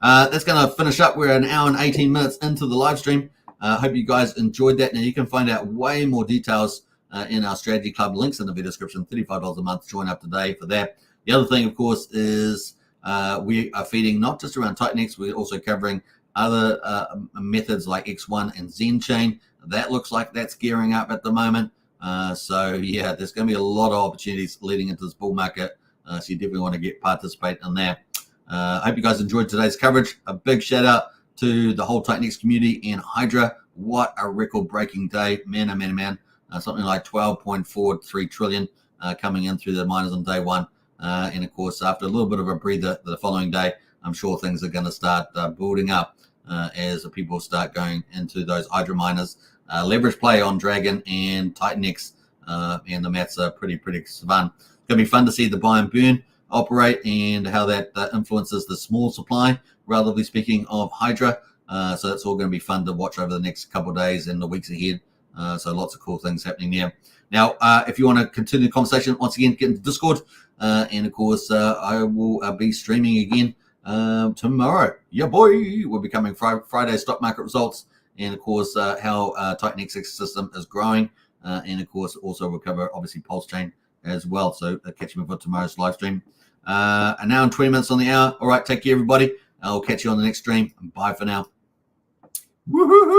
That's going to finish up. We're an hour and 18 minutes into the live stream. Hope you guys enjoyed that. Now you can find out way more details in our strategy club. Links in the video description. $35 a month. Join up today for that. The other thing, of course, is we are feeding not just around Titan X. We're also covering other methods like X1 and Zen Chain. That looks like that's gearing up at the moment. So yeah, there's going to be a lot of opportunities leading into this bull market. So you definitely want to participate in that. I hope you guys enjoyed today's coverage. A big shout out to the whole Titan X community and Hydra. What a record-breaking day, man! Oh man! Something like 12.43 trillion coming in through the miners on day one. And of course, after a little bit of a breather the following day, I'm sure things are going to start building up as people start going into those Hydra miners. Leverage play on Dragon and Titan X, and the maths are pretty fun. It's going to be fun to see the buy and burn operate and how that influences the small supply, relatively speaking, of Hydra. So that's all going to be fun to watch over the next couple of days and the weeks ahead. So lots of cool things happening there. Now, if you want to continue the conversation, once again, get into Discord. And of course, I will be streaming again tomorrow. Yeah, boy, we'll be coming Friday stock market results. And of course, how Titan X system is growing. And of course, also we'll cover obviously Pulsechain as well. So catch me for tomorrow's live stream. An hour and 20 minutes on the hour. All right, take care, everybody. I'll catch you on the next stream. Bye for now. Woohoo!